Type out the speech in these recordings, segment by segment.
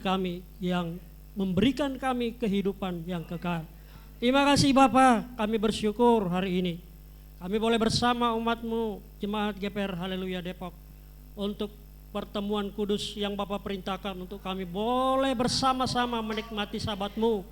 kami, yang memberikan kami kehidupan yang kekal. Terima kasih Bapa, kami bersyukur hari ini. Kami boleh bersama umat-Mu, Jemaat GPR Haleluya Depok, untuk pertemuan kudus yang Bapa perintahkan untuk kami boleh bersama-sama menikmati Sabat-Mu.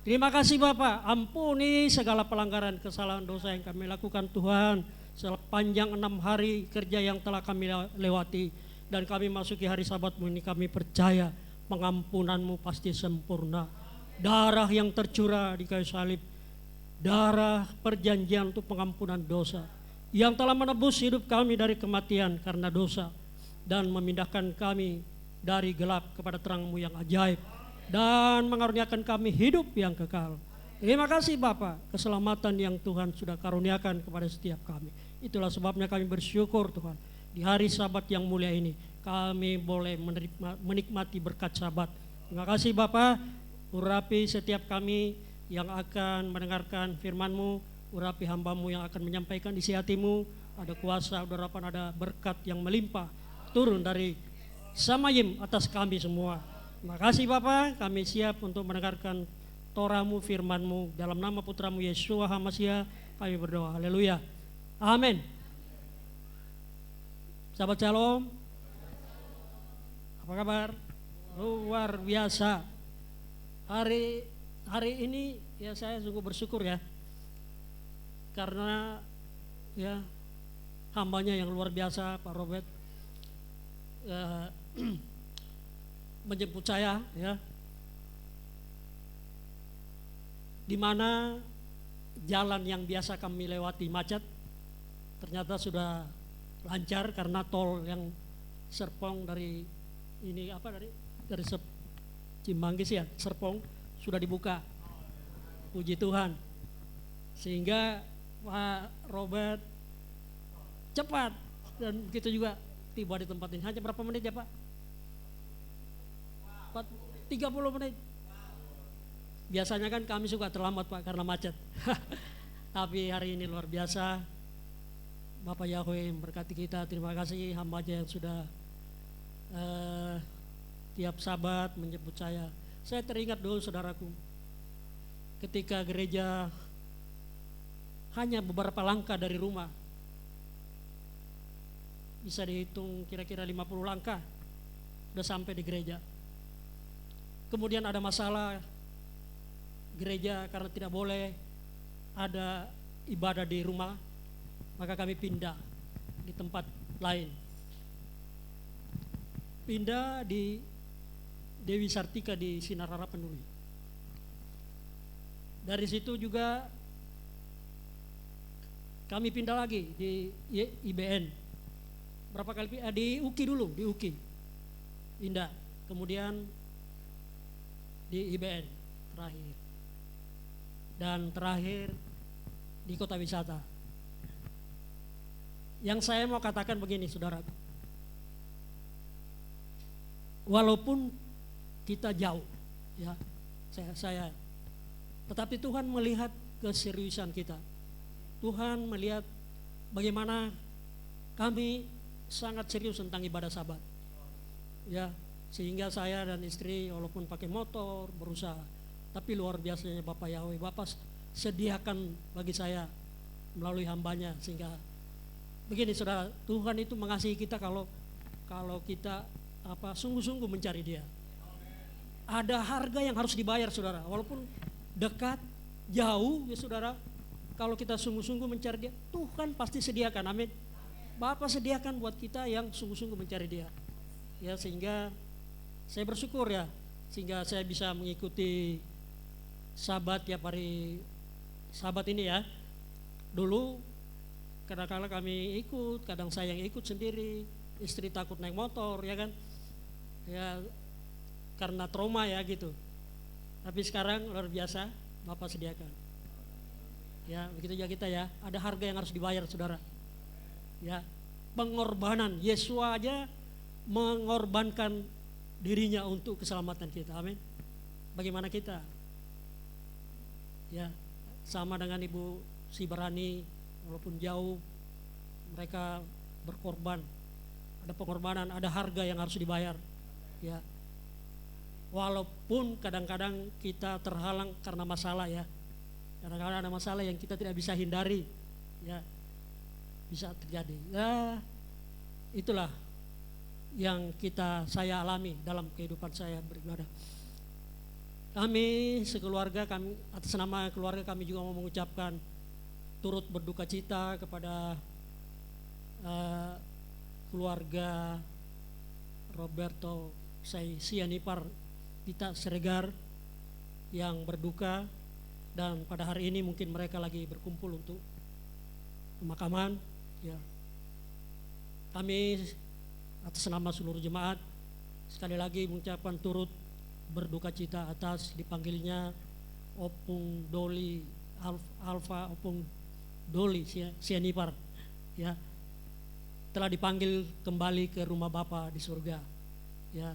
Terima kasih Bapa, ampuni segala pelanggaran kesalahan dosa yang kami lakukan Tuhan sepanjang 6 hari kerja yang telah kami lewati, dan kami masuki hari Sabat-Mu ini. Kami percaya pengampunan-Mu pasti sempurna. Darah yang tercurah di kayu salib, darah perjanjian untuk pengampunan dosa, yang telah menebus hidup kami dari kematian karena dosa, dan memindahkan kami dari gelap kepada terang-Mu yang ajaib, dan mengaruniakan kami hidup yang kekal. Terima kasih Bapa, keselamatan yang Tuhan sudah karuniakan kepada setiap kami. Itulah sebabnya kami bersyukur Tuhan, di hari Sabat yang mulia ini kami boleh menikmati berkat Sabat. Terima kasih Bapa, urapi setiap kami yang akan mendengarkan firman-Mu, urapi hamba-Mu yang akan menyampaikan isi hati-Mu. Ada kuasa, ada harapan, ada berkat yang melimpah turun dari Samayim atas kami semua. Terima kasih Bapa, kami siap untuk mendengarkan Torah-Mu, firman-Mu. Dalam nama Putra-Mu Yeshua HaMasiah kami berdoa, haleluya, amin. Sahabat Shalom, apa kabar? Luar biasa. Hari ini ya saya sungguh bersyukur ya, karena ya hambanya yang luar biasa Pak Robert menjemput saya ya, di mana jalan yang biasa kami lewati macet ternyata sudah lancar karena tol yang Serpong dari ini dari Cimanggis ya, Serpong sudah dibuka. Puji Tuhan. Sehingga Pak Robert cepat, dan begitu juga tiba di tempat ini. Hanya berapa menit ya Pak? 30 menit. Biasanya kan kami suka terlambat Pak karena macet. Tapi hari ini luar biasa. Bapak Yahweh memberkati kita. Terima kasih hamba-Nya yang sudah tiap Sabat menjemput saya. Saya teringat dulu saudaraku, ketika gereja hanya beberapa langkah dari rumah, bisa dihitung kira-kira 50 langkah sudah sampai di gereja. Kemudian ada masalah gereja karena tidak boleh ada ibadah di rumah, maka kami pindah di tempat lain. Pindah di Dewi Sartika di Sinar Harapan dulu. Dari situ juga kami pindah lagi di IBN. Berapa kali di UKI dulu, di UKI. Pindah. Kemudian di IBN terakhir. Dan terakhir di Kota Wisata. Yang saya mau katakan begini saudara, walaupun kita jauh ya, saya tetapi Tuhan melihat keseriusan kita. Tuhan melihat bagaimana kami sangat serius tentang ibadah Sabat ya, sehingga saya dan istri walaupun pakai motor berusaha, tapi luar biasanya Bapak Yahweh, Bapak sediakan bagi saya melalui hambanya, sehingga begini saudara, Tuhan itu mengasihi kita kalau kita sungguh-sungguh mencari Dia. Ada harga yang harus dibayar saudara, walaupun dekat, jauh ya saudara, kalau kita sungguh-sungguh mencari Dia, Tuhan pasti sediakan, amin. Bapak sediakan buat kita yang sungguh-sungguh mencari Dia ya, sehingga saya bersyukur ya, sehingga saya bisa mengikuti Sabat tiap hari Sabat ini ya. Dulu kadang-kadang kami ikut, kadang saya yang ikut sendiri, istri takut naik motor ya kan ya, karena trauma ya gitu. Tapi sekarang luar biasa Bapak sediakan ya, begitu juga kita ya, ada harga yang harus dibayar saudara ya, pengorbanan. Yesus aja mengorbankan dirinya untuk keselamatan kita, amin. Bagaimana kita ya, sama dengan Ibu Sibarani, walaupun jauh mereka berkorban, ada pengorbanan, ada harga yang harus dibayar ya. Walaupun kadang-kadang kita terhalang karena masalah ya. Kadang-kadang ada masalah yang kita tidak bisa hindari ya. Bisa terjadi. Ya, itulah yang saya alami dalam kehidupan saya beribadah. Kami sekeluarga, kami atas nama keluarga kami juga mau mengucapkan turut berduka cita kepada keluarga Roberto Sianipar Pita Siregar yang berduka, dan pada hari ini mungkin mereka lagi berkumpul untuk pemakaman ya. Kami atas nama seluruh jemaat sekali lagi mengucapkan turut berduka cita atas dipanggilnya Opung Doli Alfa Opung Doli Sianipar ya, telah dipanggil kembali ke rumah Bapa di surga ya.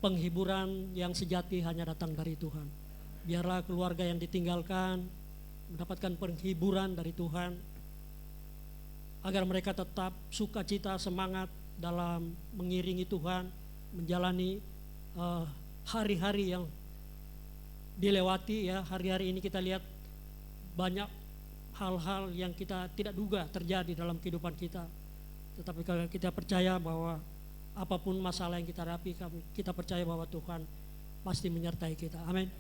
Penghiburan yang sejati hanya datang dari Tuhan. Biarlah keluarga yang ditinggalkan mendapatkan penghiburan dari Tuhan, agar mereka tetap sukacita, semangat dalam mengiringi Tuhan, menjalani hari-hari yang dilewati ya. Hari-hari ini kita lihat banyak hal-hal yang kita tidak duga terjadi dalam kehidupan kita. Tetapi kalau kita percaya bahwa apapun masalah yang kita hadapi, kita percaya bahwa Tuhan pasti menyertai kita. Amin.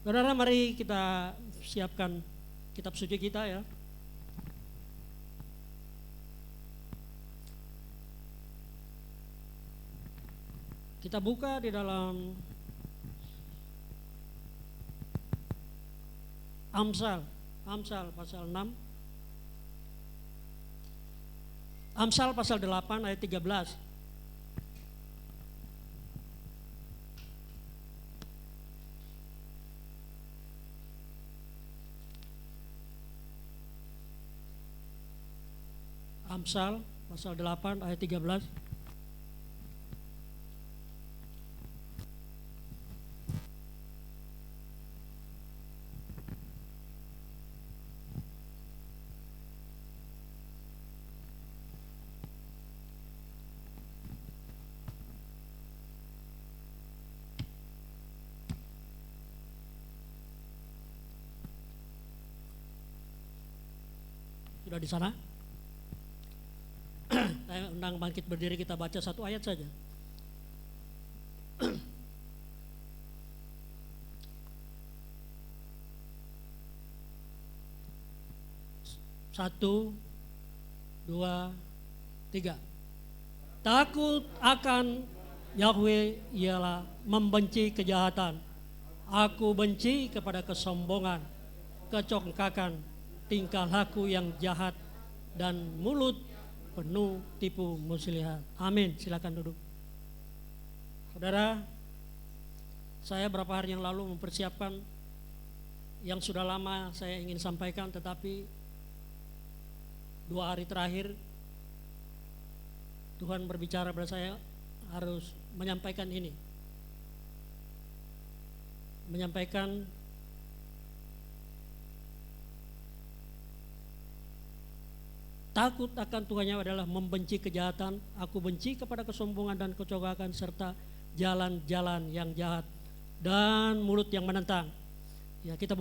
Saudara, mari kita siapkan kitab suci kita ya. Kita buka di dalam Amsal pasal 6. Amsal pasal 8 ayat 13. Amsal pasal 8 ayat 13. Sudah di sana? Saya undang bangkit berdiri, kita baca satu ayat saja. Satu, dua, tiga. Takut akan Yahweh ialah membenci kejahatan. Aku benci kepada kesombongan, kecongkakan, tingkah laku yang jahat, dan mulut penuh tipu muslihat. Amin. Silakan duduk. Saudara, saya beberapa hari yang lalu mempersiapkan yang sudah lama saya ingin sampaikan, tetapi 2 hari terakhir Tuhan berbicara kepada saya harus menyampaikan ini. Menyampaikan takut akan Tuhannya adalah membenci kejahatan. Aku benci kepada kesombongan dan kecongkakan, serta jalan-jalan yang jahat dan mulut yang menentang. Ya, kita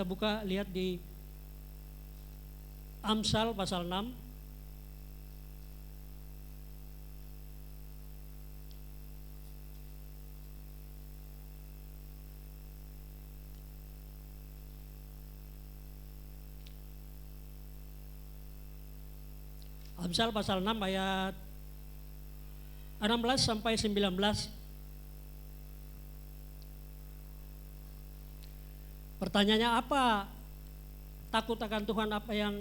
buka lihat di Amsal pasal 6. Amsal pasal 6 ayat 16 sampai 19. Pertanyaannya, apa takut akan Tuhan, apa yang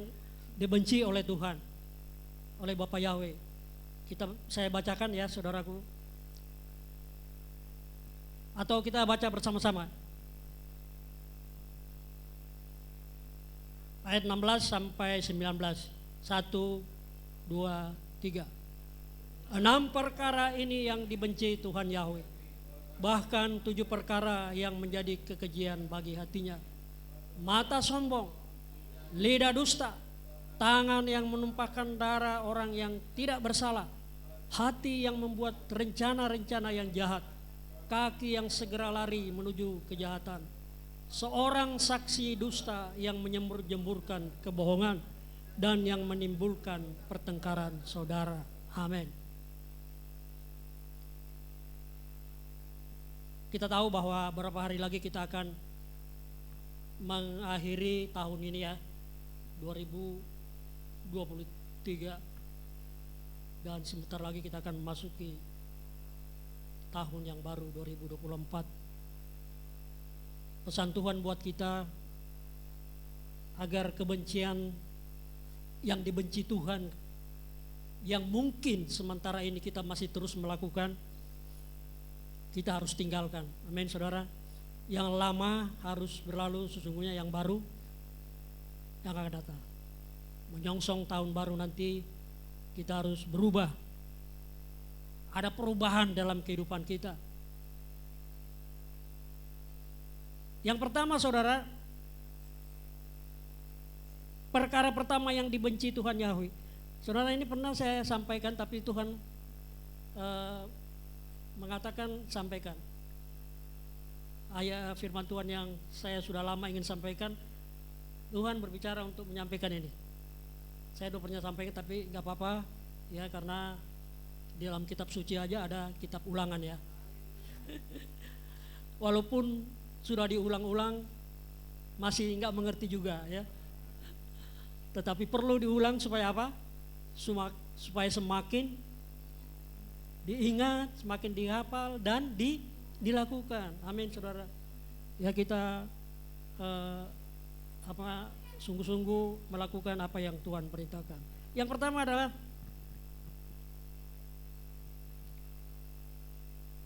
dibenci oleh Tuhan, oleh Bapa Yahweh? Saya bacakan ya saudaraku, atau kita baca bersama-sama. Ayat 16 sampai 19. 1, 2, 3. 6 perkara ini yang dibenci Tuhan Yahweh, bahkan 7 perkara yang menjadi kekejian bagi hatinya: mata sombong, lidah dusta, tangan yang menumpahkan darah orang yang tidak bersalah, hati yang membuat rencana-rencana yang jahat, kaki yang segera lari menuju kejahatan, seorang saksi dusta yang menyembur-jemburkan kebohongan dan yang menimbulkan pertengkaran saudara. Amin. Kita tahu bahwa beberapa hari lagi kita akan mengakhiri tahun ini ya, 2023, dan sebentar lagi kita akan memasuki tahun yang baru 2024. Pesan Tuhan buat kita agar kebencian yang dibenci Tuhan yang mungkin sementara ini kita masih terus melakukan, kita harus tinggalkan. Amin saudara. Yang lama harus berlalu, sesungguhnya yang baru yang akan datang. Menyongsong tahun baru nanti kita harus berubah. Ada perubahan dalam kehidupan kita. Yang pertama saudara, perkara pertama yang dibenci Tuhan Yahweh. Saudara, ini pernah saya sampaikan tapi Tuhan mengatakan sampaikan. Ayat firman Tuhan yang saya sudah lama ingin sampaikan, Tuhan berbicara untuk menyampaikan ini. Saya udah pernah sampaikan tapi gak apa-apa ya, karena di dalam kitab suci aja ada kitab ulangan ya. Walaupun sudah diulang-ulang masih gak mengerti juga ya. Tetapi perlu diulang supaya apa? Supaya semakin diingat, semakin dihafal dan dilakukan. Amin saudara. Ya kita sungguh-sungguh melakukan apa yang Tuhan perintahkan. Yang pertama adalah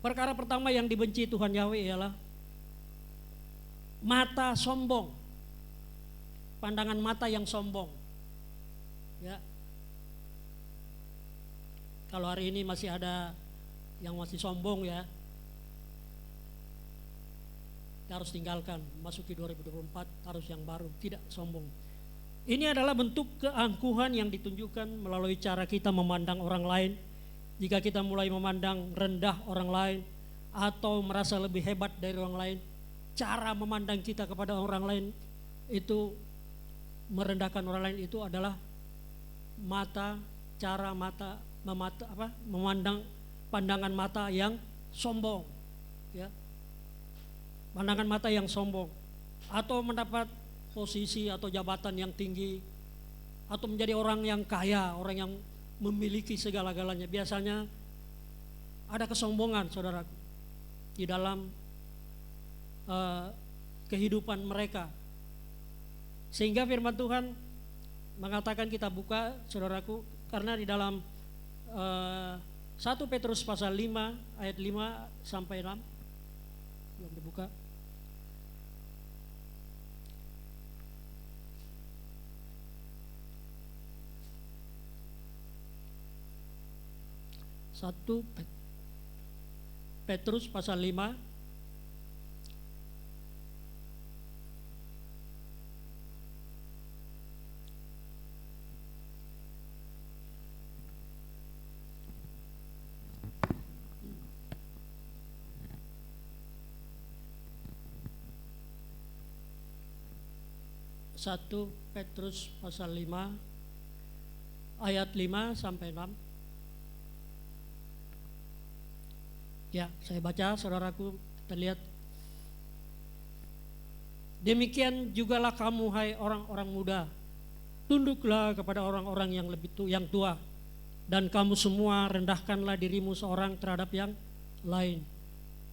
perkara pertama yang dibenci Tuhan Yahweh ialah mata sombong. Pandangan mata yang sombong. Ya. Kalau hari ini masih ada yang masih sombong ya, kita harus tinggalkan. Masuki 2024 harus yang baru, tidak sombong. Ini adalah bentuk keangkuhan yang ditunjukkan melalui cara kita memandang orang lain. Jika kita mulai memandang rendah orang lain atau merasa lebih hebat dari orang lain, cara memandang kita kepada orang lain itu merendahkan orang lain, itu adalah memandang pandangan mata yang sombong ya. Pandangan mata yang sombong, atau mendapat posisi atau jabatan yang tinggi, atau menjadi orang yang kaya, orang yang memiliki segala-galanya. Biasanya ada kesombongan saudara di dalam kehidupan mereka, sehingga firman Tuhan mengatakan, kita buka saudaraku, karena di dalam 1 Petrus pasal 5 ayat 5 sampai 6 belum dibuka. Petrus pasal 5 1 Petrus pasal 5 ayat 5 sampai 6. Ya, saya baca saudaraku, kita lihat. Demikian jugalah kamu hai orang-orang muda, tunduklah kepada orang-orang yang tua, dan kamu semua rendahkanlah dirimu seorang terhadap yang lain.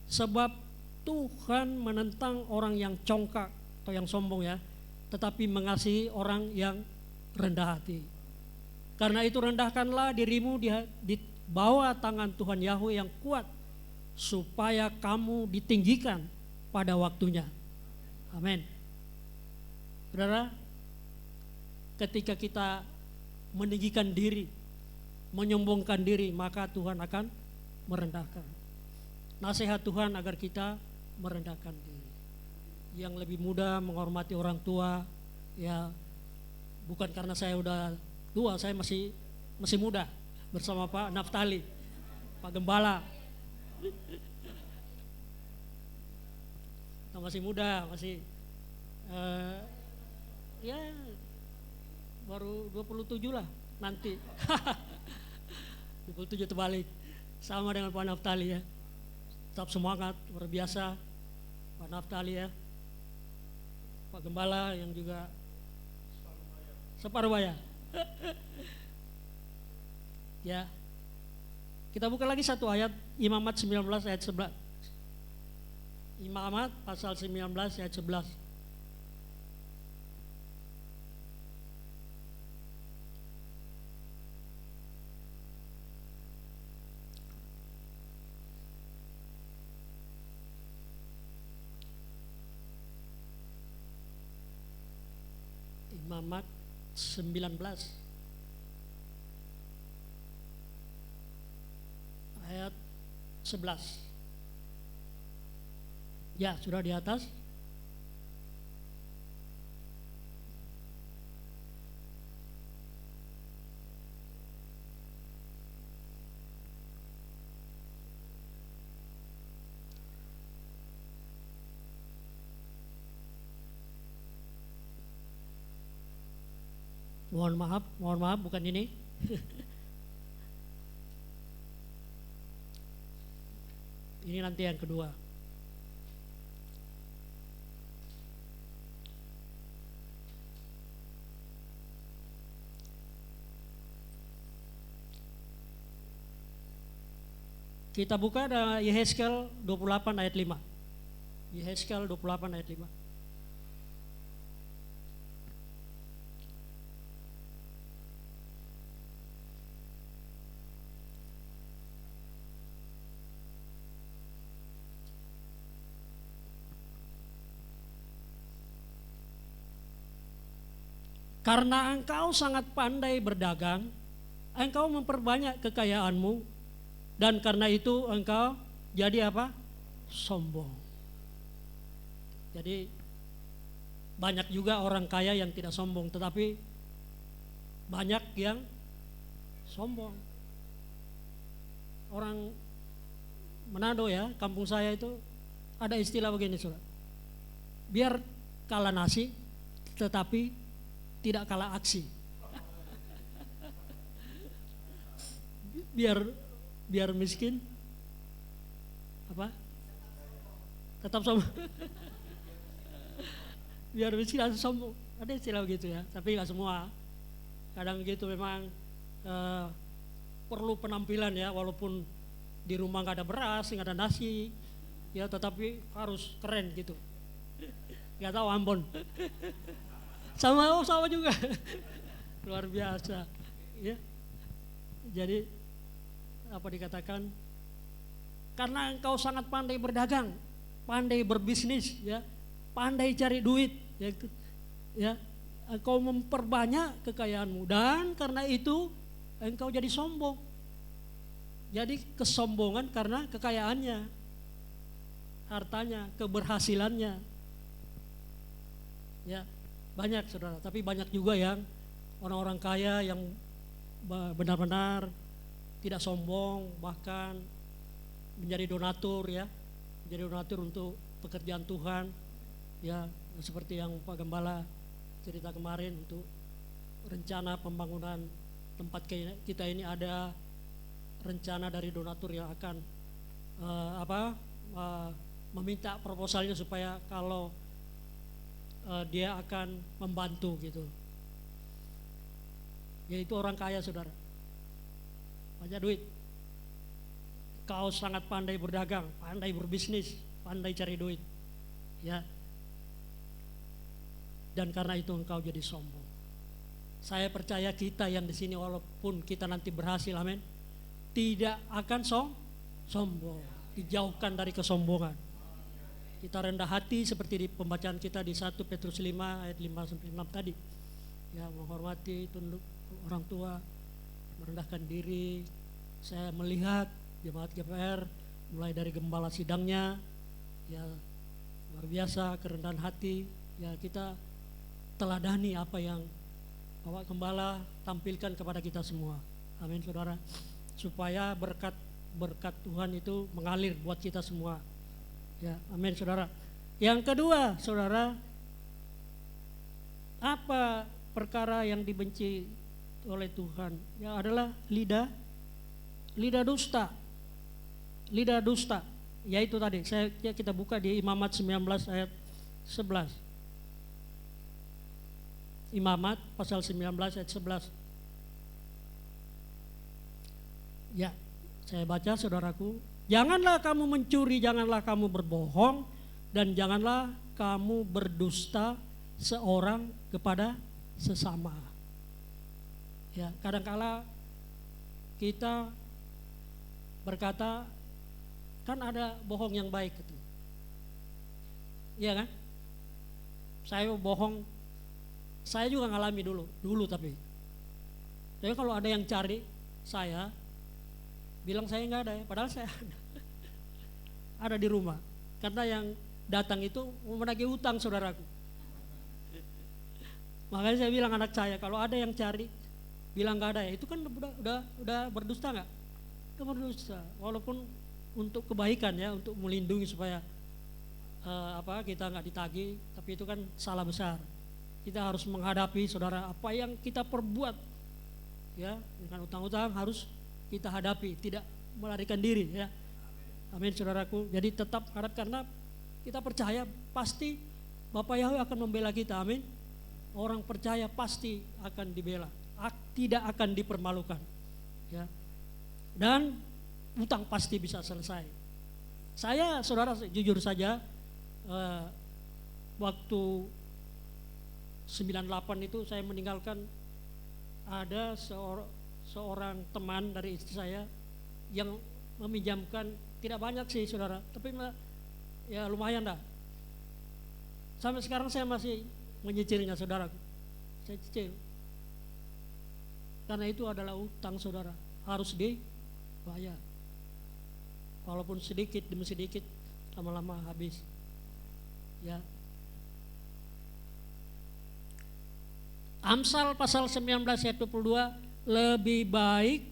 Sebab Tuhan menentang orang yang congkak atau yang sombong ya, tetapi mengasihi orang yang rendah hati. Karena itu rendahkanlah dirimu di bawah tangan Tuhan Yahweh yang kuat, supaya kamu ditinggikan pada waktunya. Amin. Saudara, ketika kita meninggikan diri, menyombongkan diri, maka Tuhan akan merendahkan. Nasihat Tuhan agar kita merendahkan diri. Yang lebih muda menghormati orang tua, ya bukan karena saya udah tua, saya masih muda bersama Pak Naftali. Pak Gembala. Kita masih muda, masih ya baru 27 lah nanti. 27 terbalik. Sama dengan Pak Naftali ya. Tetap semangat, luar biasa. Pak Naftali ya. Pak Gembala yang juga separuh bayar. Ya. Kita buka lagi satu ayat, Imamat 19 ayat 11. Imamat pasal 19 ayat 11. Imamat 19 ayat 11. Ya, sudah di atas. Mohon maaf bukan ini. Ini nanti yang kedua. Kita buka ada Yehezkel 28 ayat 5. Yehezkel 28 ayat 5. Karena engkau sangat pandai berdagang, engkau memperbanyak kekayaanmu, dan karena itu engkau jadi apa? Sombong. Jadi banyak juga orang kaya yang tidak sombong, tetapi banyak yang sombong. Orang Manado ya, kampung saya itu ada istilah begini, saudara. Biar kalah nasi, tetapi tidak kalah aksi. Biar miskin apa? Tetap sombong. Biar miskin harus sombong. Ada istilah begitu ya, tapi nggak semua. Kadang gitu memang perlu penampilan ya, walaupun di rumah nggak ada beras, nggak ada nasi, ya tetapi harus keren gitu. Nggak tahu Ambon. Sama juga. Luar biasa. Ya. Jadi apa dikatakan? Karena engkau sangat pandai berdagang, pandai berbisnis, ya, pandai cari duit, ya, engkau memperbanyak kekayaanmu, dan karena itu engkau jadi sombong. Jadi kesombongan karena kekayaannya, hartanya, keberhasilannya, ya. Banyak saudara, tapi banyak juga yang orang-orang kaya yang benar-benar tidak sombong, bahkan menjadi donatur ya, menjadi donatur untuk pekerjaan Tuhan ya, seperti yang Pak Gembala cerita kemarin untuk rencana pembangunan tempat kita ini, ada rencana dari donatur yang akan meminta proposalnya supaya kalau dia akan membantu gitu. Yaitu orang kaya saudara, banyak duit. Kau sangat pandai berdagang, pandai berbisnis, pandai cari duit, ya. Dan karena itu engkau jadi sombong. Saya percaya kita yang di sini walaupun kita nanti berhasil, amin, tidak akan sombong, dijauhkan dari kesombongan. Kita rendah hati seperti di pembacaan kita di 1 Petrus 5 ayat 5-6 tadi. Ya, menghormati, tunduk orang tua, merendahkan diri. Saya melihat jemaat GPR mulai dari gembala sidangnya, ya luar biasa kerendahan hati. Ya, kita teladani apa yang Bapak Gembala tampilkan kepada kita semua. Amin saudara. Supaya berkat berkat Tuhan itu mengalir buat kita semua. Ya, amin saudara. Yang kedua, saudara, apa perkara yang dibenci oleh Tuhan? Ya adalah lidah dusta. Lidah dusta. Yaitu tadi kita buka di Imamat 19 ayat 11. Imamat pasal 19 ayat 11. Ya, saya baca saudaraku. Janganlah kamu mencuri, janganlah kamu berbohong, dan janganlah kamu berdusta seorang kepada sesama. Ya, kadangkala kita berkata, kan ada bohong yang baik itu. Iya kan? Saya bohong, saya juga ngalami dulu tapi. Jadi kalau ada yang cari saya, bilang saya nggak ada ya, padahal saya ada di rumah. Karena yang datang itu mau menagih utang saudaraku. Makanya saya bilang anak saya, kalau ada yang cari, bilang nggak ada ya, itu kan udah berdusta nggak? Udah berdusta, walaupun untuk kebaikan ya, untuk melindungi supaya kita nggak ditagih, tapi itu kan salah besar. Kita harus menghadapi saudara apa yang kita perbuat, ya dengan utang-utang harus kita hadapi, tidak melarikan diri ya. Amin saudaraku. Jadi tetap harap, karena kita percaya pasti Bapak Yahweh akan membela kita. Amin. Orang percaya pasti akan dibela, tidak akan dipermalukan. Ya. Dan utang pasti bisa selesai. Saya saudara jujur saja, waktu 98 itu saya meninggalkan, ada seorang teman dari istri saya yang meminjamkan, tidak banyak sih saudara, tapi ya lumayan dah. Sampai sekarang saya masih menyicilnya saudaraku, saya cicil. Karena itu adalah utang saudara, harus dibayar. Walaupun sedikit demi sedikit, lama-lama habis. Ya. Amsal pasal 19 ayat 22, lebih baik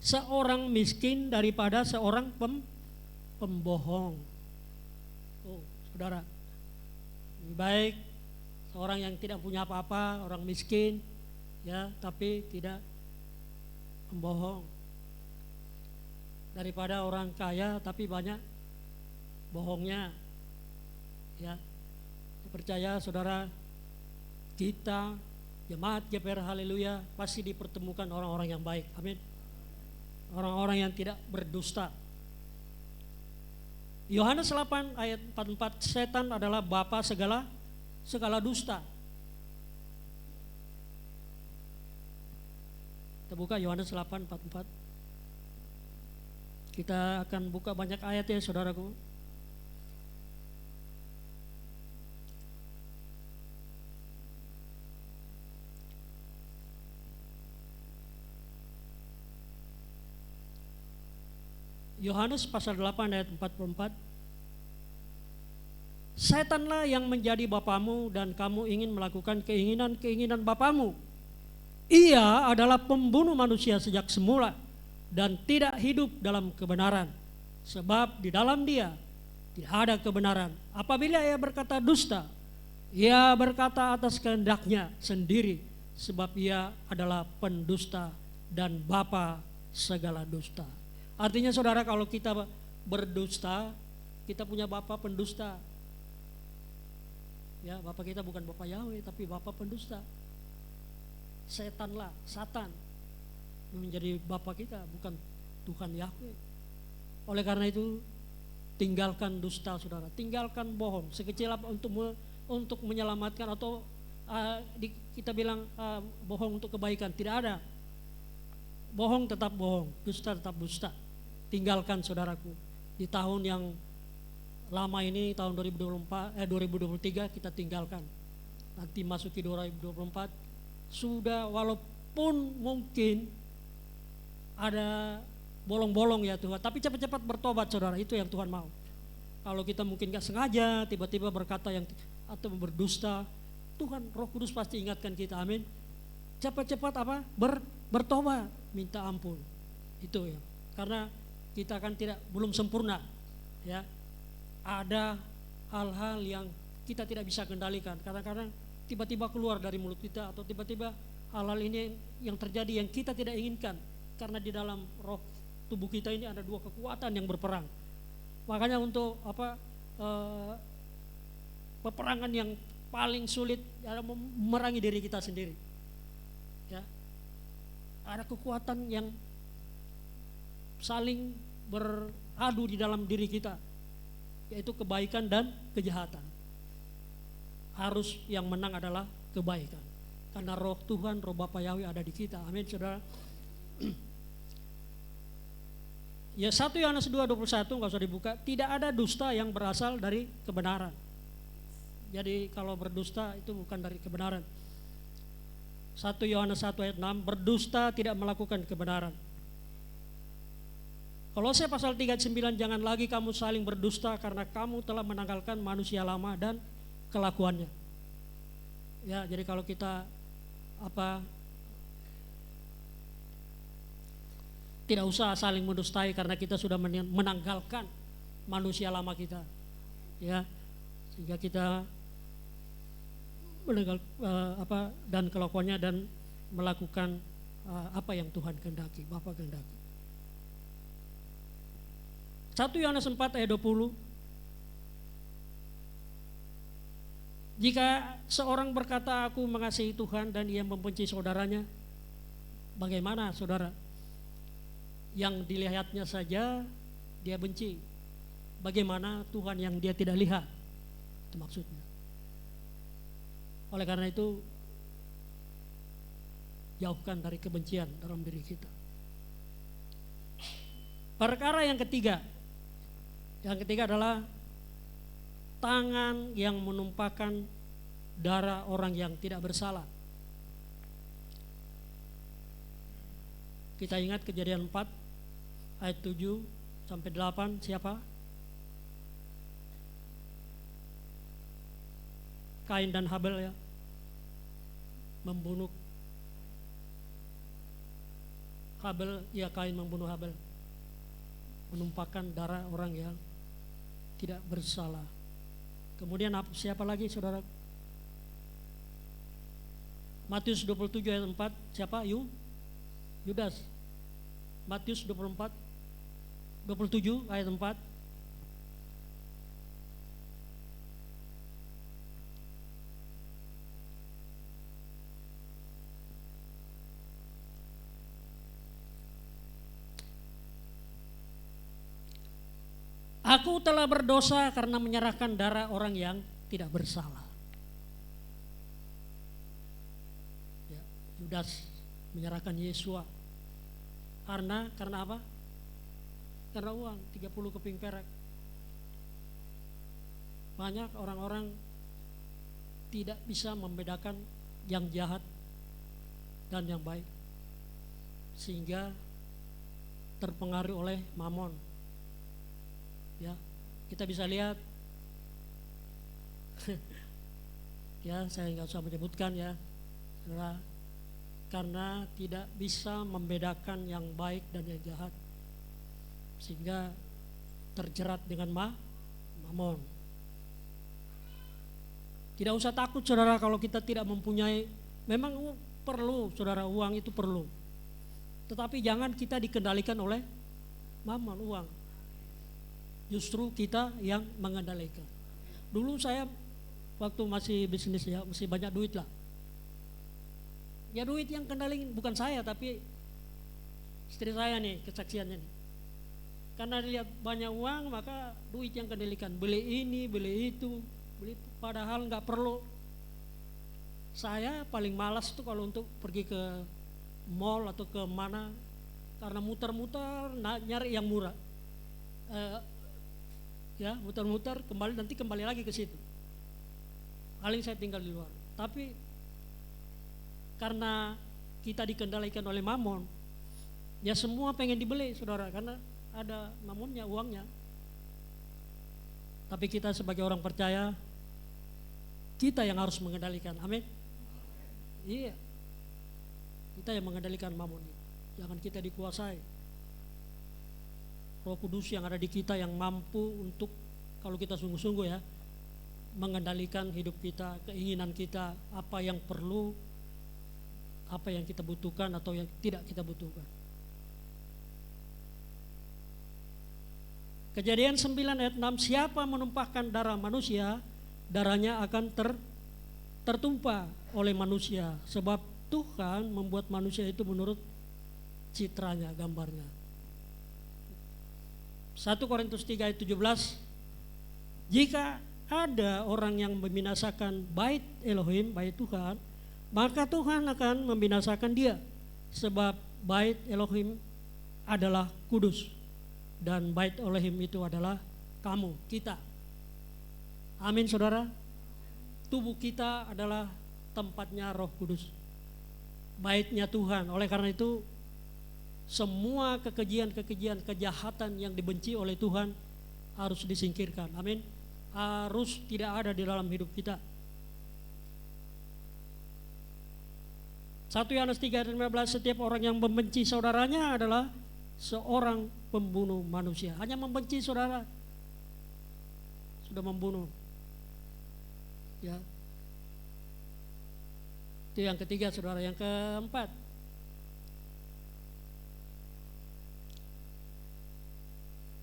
seorang miskin daripada seorang pembohong. Oh, saudara, lebih baik seorang yang tidak punya apa-apa, orang miskin, ya, tapi tidak pembohong, daripada orang kaya tapi banyak bohongnya. Ya, saya percaya saudara, kita jemaat GPR Haleluya pasti dipertemukan orang-orang yang baik. Amin. Orang-orang yang tidak berdusta. Yohanes 8 ayat 44, setan adalah bapa segala dusta. Kita buka Yohanes 8:44. Kita akan buka banyak ayat ya saudaraku. Yohanes pasal 8 ayat 44. Setanlah yang menjadi bapamu dan kamu ingin melakukan keinginan bapamu. Ia adalah pembunuh manusia sejak semula dan tidak hidup dalam kebenaran, sebab di dalam dia tidak ada kebenaran. Apabila ia berkata dusta, ia berkata atas kehendaknya sendiri, sebab ia adalah pendusta dan bapa segala dusta. Artinya saudara, kalau kita berdusta, kita punya bapa pendusta. Ya, bapa kita bukan Bapa Yahweh, tapi bapa pendusta. Setanlah, Satan menjadi bapa kita, bukan Tuhan Yahweh. Oleh karena itu, tinggalkan dusta saudara, tinggalkan bohong. Sekecil apa untuk menyelamatkan, atau kita bilang bohong untuk kebaikan, tidak ada. Bohong tetap bohong, dusta tetap dusta. Tinggalkan saudaraku. Di tahun yang lama ini, tahun 2023 kita tinggalkan. Nanti masuki 2024, sudah walaupun mungkin ada bolong-bolong ya Tuhan, tapi cepat-cepat bertobat saudara, itu yang Tuhan mau. Kalau kita mungkin gak sengaja tiba-tiba berkata atau berdusta, Tuhan Roh Kudus pasti ingatkan kita, amin. Cepat-cepat bertobat, minta ampun. Itu ya. karena kita kan belum sempurna, ya. Ada hal-hal yang kita tidak bisa kendalikan. Kadang-kadang tiba-tiba keluar dari mulut kita, atau tiba-tiba hal-hal ini yang terjadi yang kita tidak inginkan, karena di dalam roh tubuh kita ini ada dua kekuatan yang berperang. Makanya untuk peperangan yang paling sulit adalah memerangi diri kita sendiri. Ya. Ada kekuatan yang saling beradu di dalam diri kita, yaitu kebaikan dan kejahatan. Harus yang menang adalah kebaikan, karena roh Tuhan, roh Bapa Yahweh ada di kita. Amin, saudara. Ya, 1 Yohanes 2:21 nggak usah dibuka. Tidak ada dusta yang berasal dari kebenaran. Jadi kalau berdusta itu bukan dari kebenaran. 1 Yohanes 1 ayat 6, berdusta tidak melakukan kebenaran. Kolose pasal 3 ayat 9, jangan lagi kamu saling berdusta karena kamu telah menanggalkan manusia lama dan kelakuannya. Ya, jadi kalau kita tidak usah saling mendustai karena kita sudah menanggalkan manusia lama kita, ya, sehingga kita menanggal dan kelakuannya dan melakukan apa yang Tuhan kehendaki, Bapa kehendaki. 1 Yohanes 4 ayat 20, jika seorang berkata aku mengasihi Tuhan dan ia membenci saudaranya, bagaimana saudara? Yang dilihatnya saja dia benci, bagaimana Tuhan yang dia tidak lihat? Itu maksudnya. Oleh karena itu, jauhkan dari kebencian dalam diri kita. Perkara yang ketiga adalah tangan yang menumpahkan darah orang yang tidak bersalah. Kita ingat Kejadian 4 ayat 7 sampai 8, siapa? Kain dan Habel, ya, membunuh Habel, ya, Kain membunuh Habel, menumpahkan darah orang yang tidak bersalah. Kemudian siapa lagi, saudara? Matius 27 ayat 4, siapa? Yudas. Matius 27 ayat 4. Aku telah berdosa karena menyerahkan darah orang yang tidak bersalah. Ya, Yudas menyerahkan Yesua karena apa? Karena uang 30 keping perak. Banyak orang-orang tidak bisa membedakan yang jahat dan yang baik, sehingga terpengaruh oleh mamon. Ya, kita bisa lihat ya, saya nggak usah menyebutkan, ya, karena tidak bisa membedakan yang baik dan yang jahat, sehingga terjerat dengan mamon. Tidak usah takut, saudara, kalau kita tidak mempunyai. Memang perlu, saudara, uang itu perlu, tetapi jangan kita dikendalikan oleh mamon, uang. Justru kita yang mengendalikan. Dulu saya waktu masih bisnis, ya, masih banyak duit lah. Ya, duit yang kendaliin bukan saya, tapi istri saya nih, kesaksiannya nih. Karena lihat banyak uang, maka duit yang kendalikan. Beli ini, beli itu, padahal nggak perlu. Saya paling malas tuh kalau untuk pergi ke mall atau ke mana, karena muter-muter nyari yang murah. Ya, muter-muter kembali lagi ke situ. Paling saya tinggal di luar. Tapi karena kita dikendalikan oleh mamon, ya semua pengen dibeli, saudara, karena ada mamonnya, uangnya. Tapi kita sebagai orang percaya, kita yang harus mengendalikan. Amin. Iya, kita yang mengendalikan mamon. Jangan kita dikuasai. Roh Kudus yang ada di kita yang mampu untuk, kalau kita sungguh-sungguh ya, mengendalikan hidup kita, keinginan kita, apa yang perlu, apa yang kita butuhkan atau yang tidak kita butuhkan. Kejadian 9 ayat 6, siapa menumpahkan darah manusia, darahnya akan tertumpah oleh manusia, sebab Tuhan membuat manusia itu menurut citranya, gambarnya. 1 Korintus 3 ayat 17, jika ada orang yang membinasakan bait Elohim, bait Tuhan, maka Tuhan akan membinasakan dia, sebab bait Elohim adalah kudus, dan bait Elohim itu adalah kamu, kita. Amin saudara. Tubuh kita adalah tempatnya Roh Kudus, baitnya Tuhan. Oleh karena itu semua kekejian-kekejian, kejahatan yang dibenci oleh Tuhan harus disingkirkan. Amin. Harus tidak ada di dalam hidup kita. 1 Yohanes 3 ayat 15, setiap orang yang membenci saudaranya adalah seorang pembunuh manusia. Hanya membenci saudara sudah membunuh. Ya. Itu yang ketiga saudara. Yang keempat,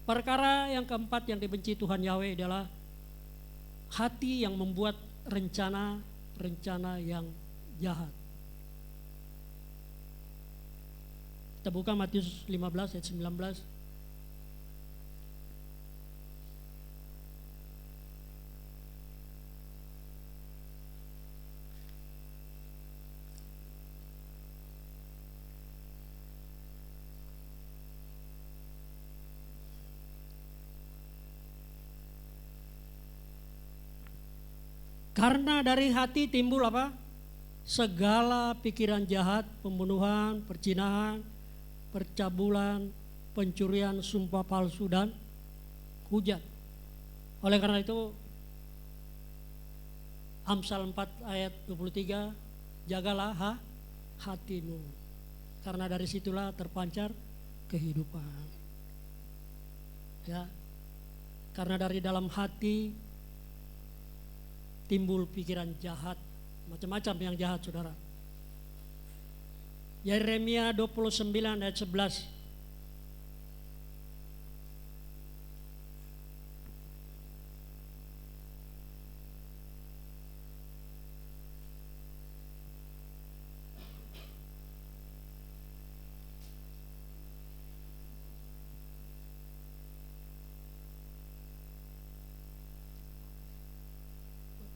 perkara yang keempat yang dibenci Tuhan Yahweh adalah hati yang membuat rencana yang jahat. Kita buka Matius 15 ayat 19. Karena dari hati timbul apa? Segala pikiran jahat, pembunuhan, perzinahan, percabulan, pencurian, sumpah palsu, dan hujat. Oleh karena itu Amsal 4 ayat 23, jagalah hatimu, karena dari situlah terpancar kehidupan. Ya, karena dari dalam hati timbul pikiran jahat, macam-macam yang jahat saudara. Yeremia 29 ayat 11.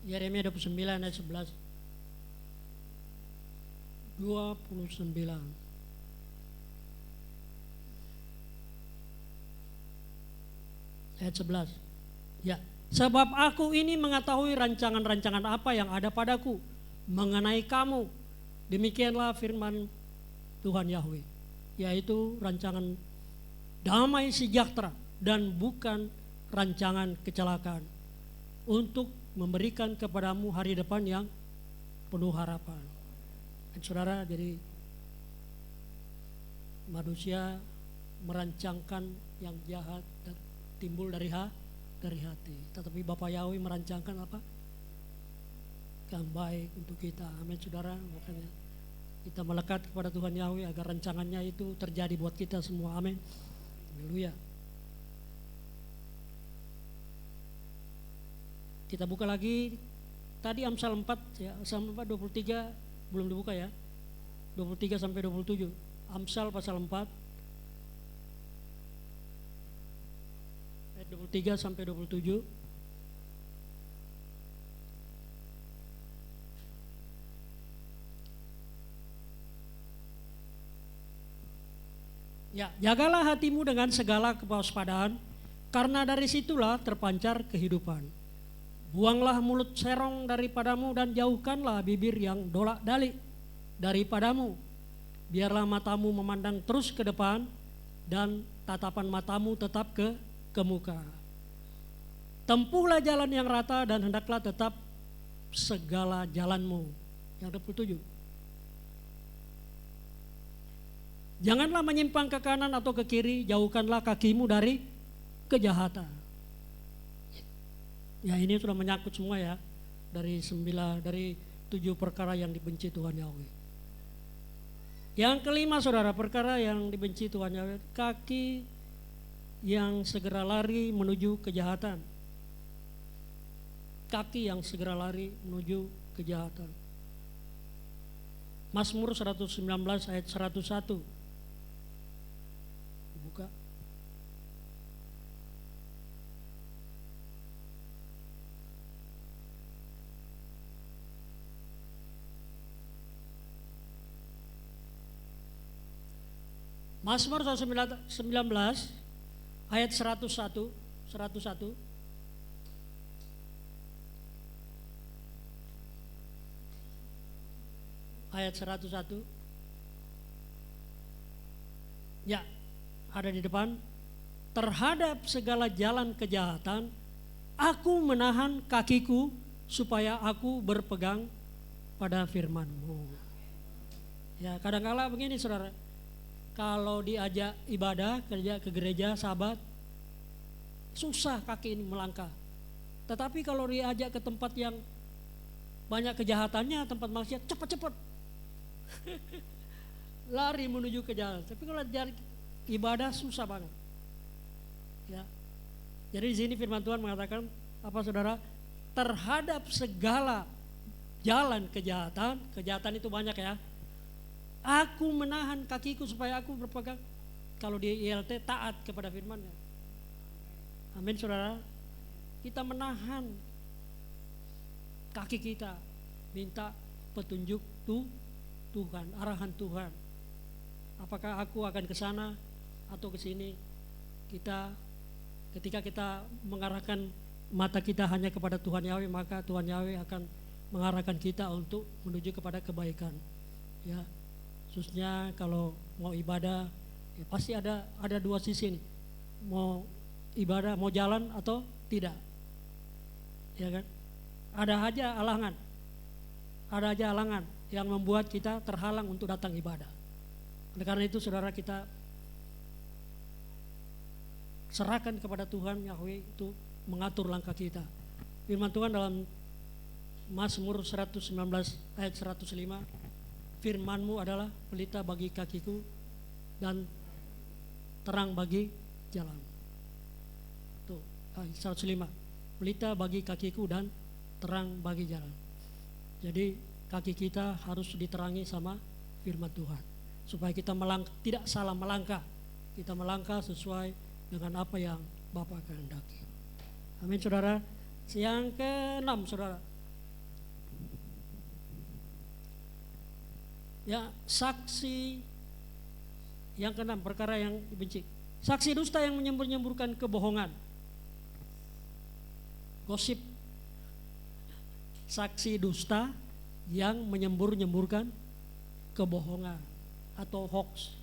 Yeremia 29 ayat 11. 29 ayat 11. Ya, sebab aku ini mengetahui rancangan-rancangan apa yang ada padaku mengenai kamu. Demikianlah firman Tuhan Yahweh, yaitu rancangan damai sejahtera dan bukan rancangan kecelakaan, untuk memberikan kepadamu hari depan yang penuh harapan. Dan saudara, jadi manusia merancangkan yang jahat dan timbul dari hati. Tetapi Bapa Yahweh merancangkan apa? Yang baik untuk kita. Amin saudara. Makanya kita melekat kepada Tuhan Yahweh agar rancangannya itu terjadi buat kita semua. Amin. Haleluya. Kita buka lagi tadi Amsal 4 ya, Amsal 4 23 belum dibuka ya. 23 sampai 27. Amsal pasal 4 ayat 23 sampai 27. Ya, jagalah hatimu dengan segala kewaspadaan, karena dari situlah terpancar kehidupan. Buanglah mulut serong daripadamu dan jauhkanlah bibir yang dolak-dalik daripadamu. Biarlah matamu memandang terus ke depan dan tatapan matamu tetap ke muka. Tempuhlah jalan yang rata dan hendaklah tetap segala jalanmu. Yang 27. Janganlah menyimpang ke kanan atau ke kiri, jauhkanlah kakimu dari kejahatan. Ya, ini sudah menyangkut semua ya, dari 7 perkara yang dibenci Tuhan Yahweh. Yang kelima saudara, perkara yang dibenci Tuhan Yahweh, kaki yang segera lari menuju kejahatan. Kaki yang segera lari menuju kejahatan. Mazmur 119 ayat 101. Buka. Mazmur 119 ayat 101. Ayat 101. Ya, ada di depan. Terhadap segala jalan kejahatan, aku menahan kakiku supaya aku berpegang pada firman-Mu. Ya, kadang-kala begini saudara. Kalau diajak ibadah, kerja ke gereja, sahabat, susah kaki ini melangkah. Tetapi kalau diajak ke tempat yang banyak kejahatannya, tempat maksiat, cepat-cepat lari menuju kejahatan. Tapi kalau jalan ibadah susah banget. Ya. Jadi di sini firman Tuhan mengatakan apa saudara? Terhadap segala jalan kejahatan, kejahatan itu banyak ya. Aku menahan kakiku supaya aku berpegang, kalau di ILT, taat kepada firman-Nya. Amin saudara. Kita menahan kaki kita, minta petunjuk Tuhan, arahan Tuhan. Apakah aku akan ke sana atau ke sini? Ketika kita mengarahkan mata kita hanya kepada Tuhan Yahweh, maka Tuhan Yahweh akan mengarahkan kita untuk menuju kepada kebaikan. Ya. Khususnya kalau mau ibadah, ya pasti ada dua sisi nih. Mau ibadah, mau jalan atau tidak. Ya kan? Ada aja halangan yang membuat kita terhalang untuk datang ibadah. Oleh karena itu saudara, kita serahkan kepada Tuhan Yahweh itu mengatur langkah kita. Firman Tuhan dalam Mazmur 119 ayat 105, firman-Mu adalah pelita bagi kakiku dan terang bagi jalan. Tuh, ayat 105. Pelita bagi kakiku dan terang bagi jalan. Jadi kaki kita harus diterangi sama firman Tuhan, supaya kita tidak salah melangkah. Kita melangkah sesuai dengan apa yang Bapa kehendaki. Amin saudara. Yang ke-6 saudara. Ya, saksi yang ke-6, perkara yang dibenci. Saksi dusta yang menyembur-nyemburkan kebohongan. Gosip. Saksi dusta yang menyembur-nyemburkan kebohongan atau hoax.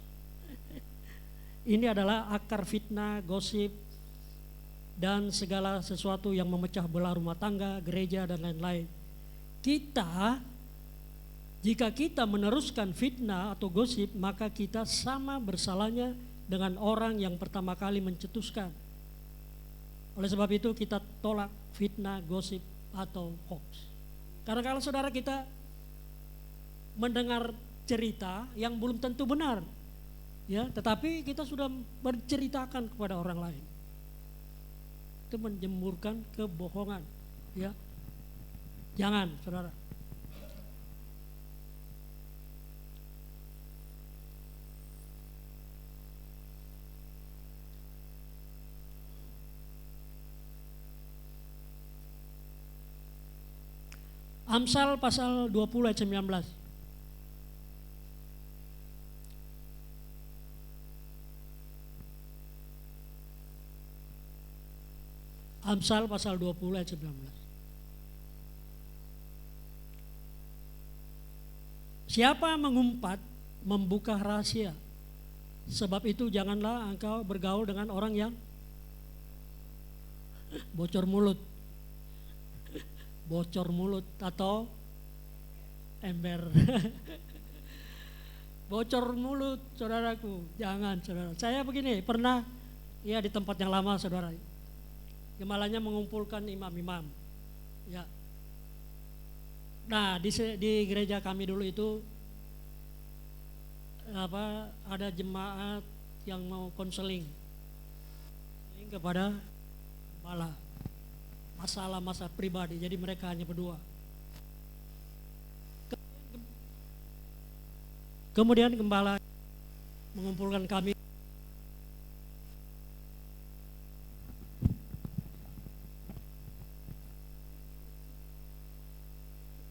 Ini adalah akar fitnah, gosip, dan segala sesuatu yang memecah belah rumah tangga, gereja, dan lain-lain. Jika kita meneruskan fitnah atau gosip, maka kita sama bersalahnya dengan orang yang pertama kali mencetuskan. Oleh sebab itu kita tolak fitnah, gosip, atau hoax. Karena kalau saudara kita mendengar cerita yang belum tentu benar, ya, tetapi kita sudah berceritakan kepada orang lain, itu menjemurkan kebohongan, ya. Jangan saudara. Amsal pasal 20 ayat 19. Amsal pasal 20 ayat 19. Siapa mengumpat membuka rahasia, sebab itu janganlah engkau bergaul dengan orang yang bocor mulut. Bocor mulut atau ember. Bocor mulut, saudaraku. Jangan, saudara. Saya begini, pernah ya di tempat yang lama, saudara. Gemalanya mengumpulkan imam-imam. Ya. Nah, di gereja kami dulu itu ada jemaat yang mau konseling kepada gembala masalah pribadi. Jadi mereka hanya berdua. Kemudian gembala mengumpulkan kami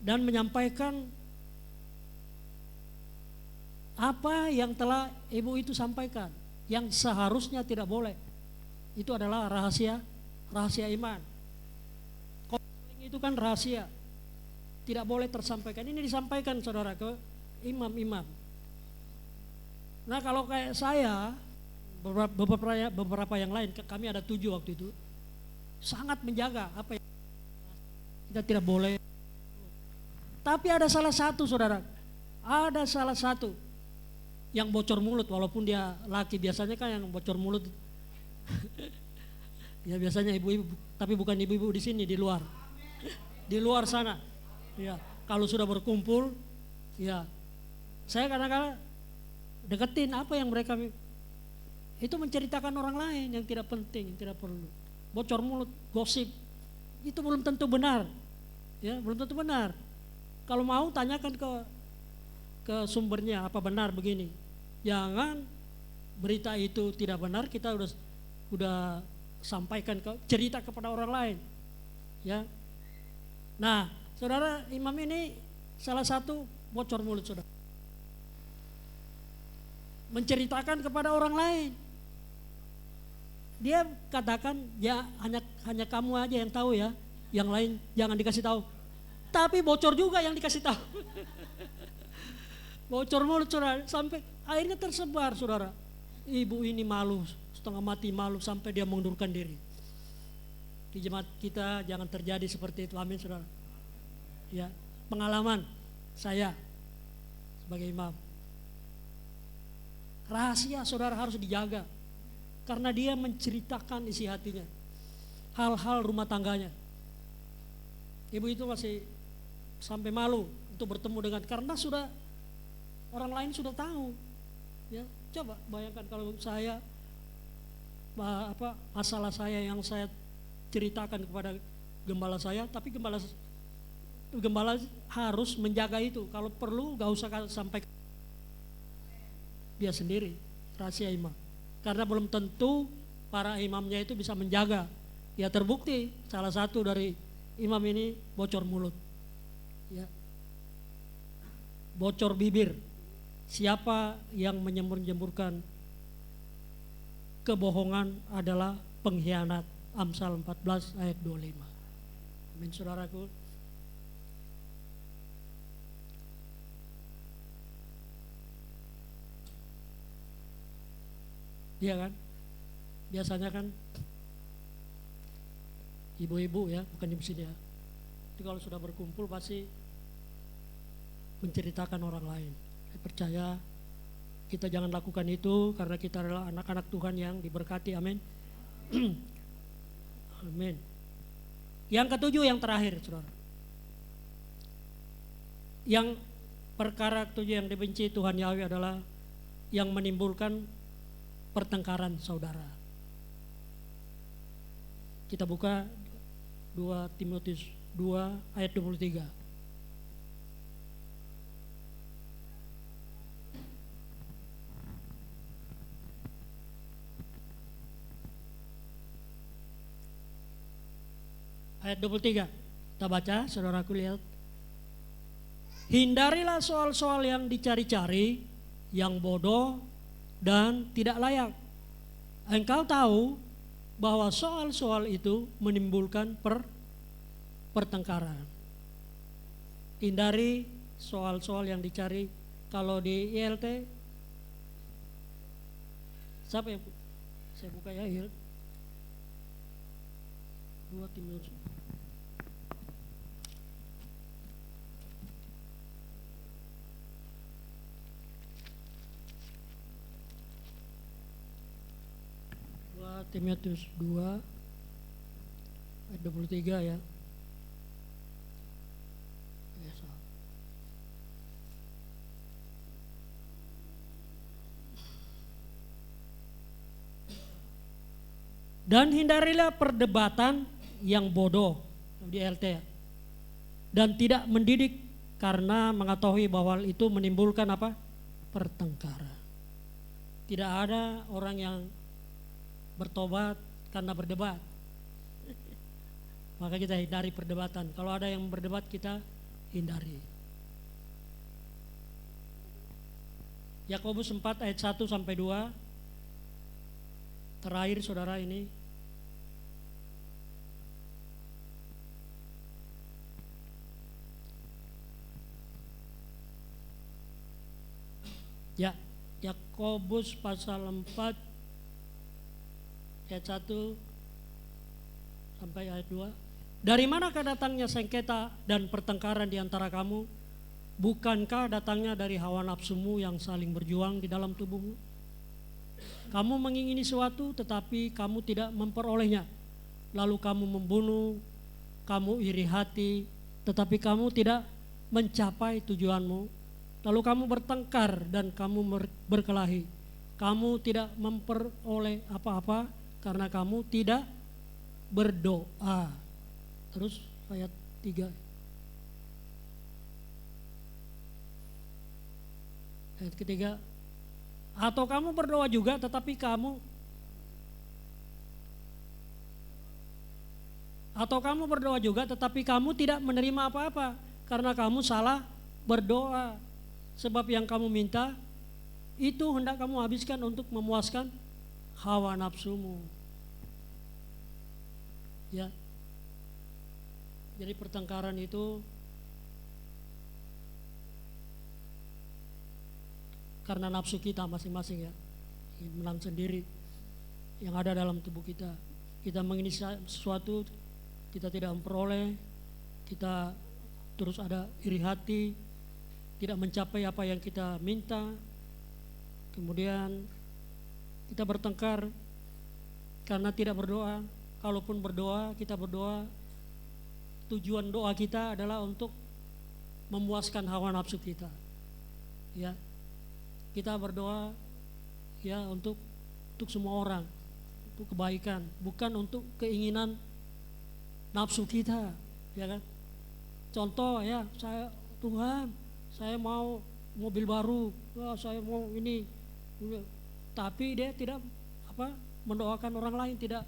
dan menyampaikan apa yang telah ibu itu sampaikan, yang seharusnya tidak boleh. Itu adalah rahasia iman. Konseling itu kan rahasia, tidak boleh tersampaikan. Ini disampaikan, saudara, ke imam-imam. Nah, kalau kayak saya, beberapa yang lain, kami ada 7 waktu itu, sangat menjaga apa yang kita tidak boleh. Tapi ada salah satu, saudara, ada salah satu yang bocor mulut, walaupun dia laki. Biasanya kan yang bocor mulut ya biasanya ibu-ibu, tapi bukan ibu-ibu di sini, di luar, di luar sana. Ya, kalau sudah berkumpul, ya saya kadang-kadang deketin apa yang mereka itu menceritakan orang lain yang tidak penting, yang tidak perlu. Bocor mulut, gosip, itu belum tentu benar. Ya, belum tentu benar. Kalau mau tanyakan ke sumbernya, apa benar begini. Jangan berita itu tidak benar, kita udah sampaikan cerita kepada orang lain. Ya. Nah, saudara, imam ini salah satu bocor mulut, saudara. Menceritakan kepada orang lain. Dia katakan, ya hanya kamu aja yang tahu ya, yang lain jangan dikasih tahu. Tapi bocor juga yang dikasih tahu. Bocor mulut, saudara, sampai akhirnya tersebar, saudara. Ibu ini malu, setengah mati malu sampai dia mengundurkan diri. Di jemaat kita jangan terjadi seperti itu, amin, saudara. Ya, pengalaman saya sebagai imam. Rahasia, saudara, harus dijaga. Karena dia menceritakan isi hatinya, hal-hal rumah tangganya. Ibu itu masih sampai malu untuk bertemu dengan, karena sudah orang lain sudah tahu. Ya, coba bayangkan kalau saya masalah saya yang saya ceritakan kepada gembala saya, tapi gembala harus menjaga itu. Kalau perlu gak usah sampai dia sendiri, rahasia imam. Karena belum tentu para imamnya itu bisa menjaga. Ya, terbukti salah satu dari imam ini bocor mulut. Ya. Bocor bibir. Siapa yang menyembur-nyemburkan kebohongan adalah pengkhianat. Amsal 14 ayat 25. Amin, saudaraku. Iya kan? Biasanya kan ibu-ibu ya, bukan ibu sini ya. Jadi kalau sudah berkumpul pasti menceritakan orang lain. Saya percaya kita jangan lakukan itu karena kita adalah anak-anak Tuhan yang diberkati. Amin. Amin. Yang ketujuh, yang terakhir, saudara. Yang perkara ketujuh yang dibenci Tuhan Yahweh adalah yang menimbulkan pertengkaran saudara. Kita buka 2 Timotius 2 ayat 23. Ayat 23. Kita baca, saudaraku, lihat. Hindarilah soal-soal yang dicari-cari, yang bodoh dan tidak layak. Engkau tahu bahwa soal-soal itu menimbulkan pertengkaran. Hindari soal-soal yang dicari. Kalau di ILT, siapa yang saya buka ya, 2 Timotius. Timotius 2 ayat 23 ya. Dan hindarilah perdebatan yang bodoh di LT ya. Dan tidak mendidik karena mengetahui bahwa itu menimbulkan apa? Pertengkaran. Tidak ada orang yang bertobat karena berdebat. Maka kita hindari perdebatan. Kalau ada yang berdebat kita hindari. Yakobus 4 ayat 1 sampai 2. Terakhir saudara ini. Ya, Yakobus pasal 4 ayat 1 sampai ayat 2. Dari manakah datangnya sengketa dan pertengkaran di antara kamu? Bukankah datangnya dari hawa nafsumu yang saling berjuang di dalam tubuhmu? Kamu mengingini suatu tetapi kamu tidak memperolehnya. Lalu kamu membunuh, kamu iri hati, tetapi kamu tidak mencapai tujuanmu. Lalu kamu bertengkar dan kamu berkelahi. Kamu tidak memperoleh apa-apa karena kamu tidak berdoa. Terus ayat 3. Ayat ketiga. Atau kamu berdoa juga tetapi kamu tidak menerima apa-apa karena kamu salah berdoa. Sebab yang kamu minta itu hendak kamu habiskan untuk memuaskan hawa nafsumu. Ya. Jadi pertengkaran itu karena nafsu kita masing-masing ya, ingin menang sendiri yang ada dalam tubuh kita. Kita mengingini sesuatu, kita tidak memperoleh, kita terus ada iri hati, tidak mencapai apa yang kita minta. Kemudian kita bertengkar karena tidak berdoa. Kalaupun berdoa, kita berdoa, tujuan doa kita adalah untuk memuaskan hawa nafsu kita. Ya. Kita berdoa ya untuk semua orang, untuk kebaikan, bukan untuk keinginan nafsu kita, ya kan? Contoh ya, Tuhan, saya mau mobil baru, saya mau ini, tapi dia tidak mendoakan orang lain, tidak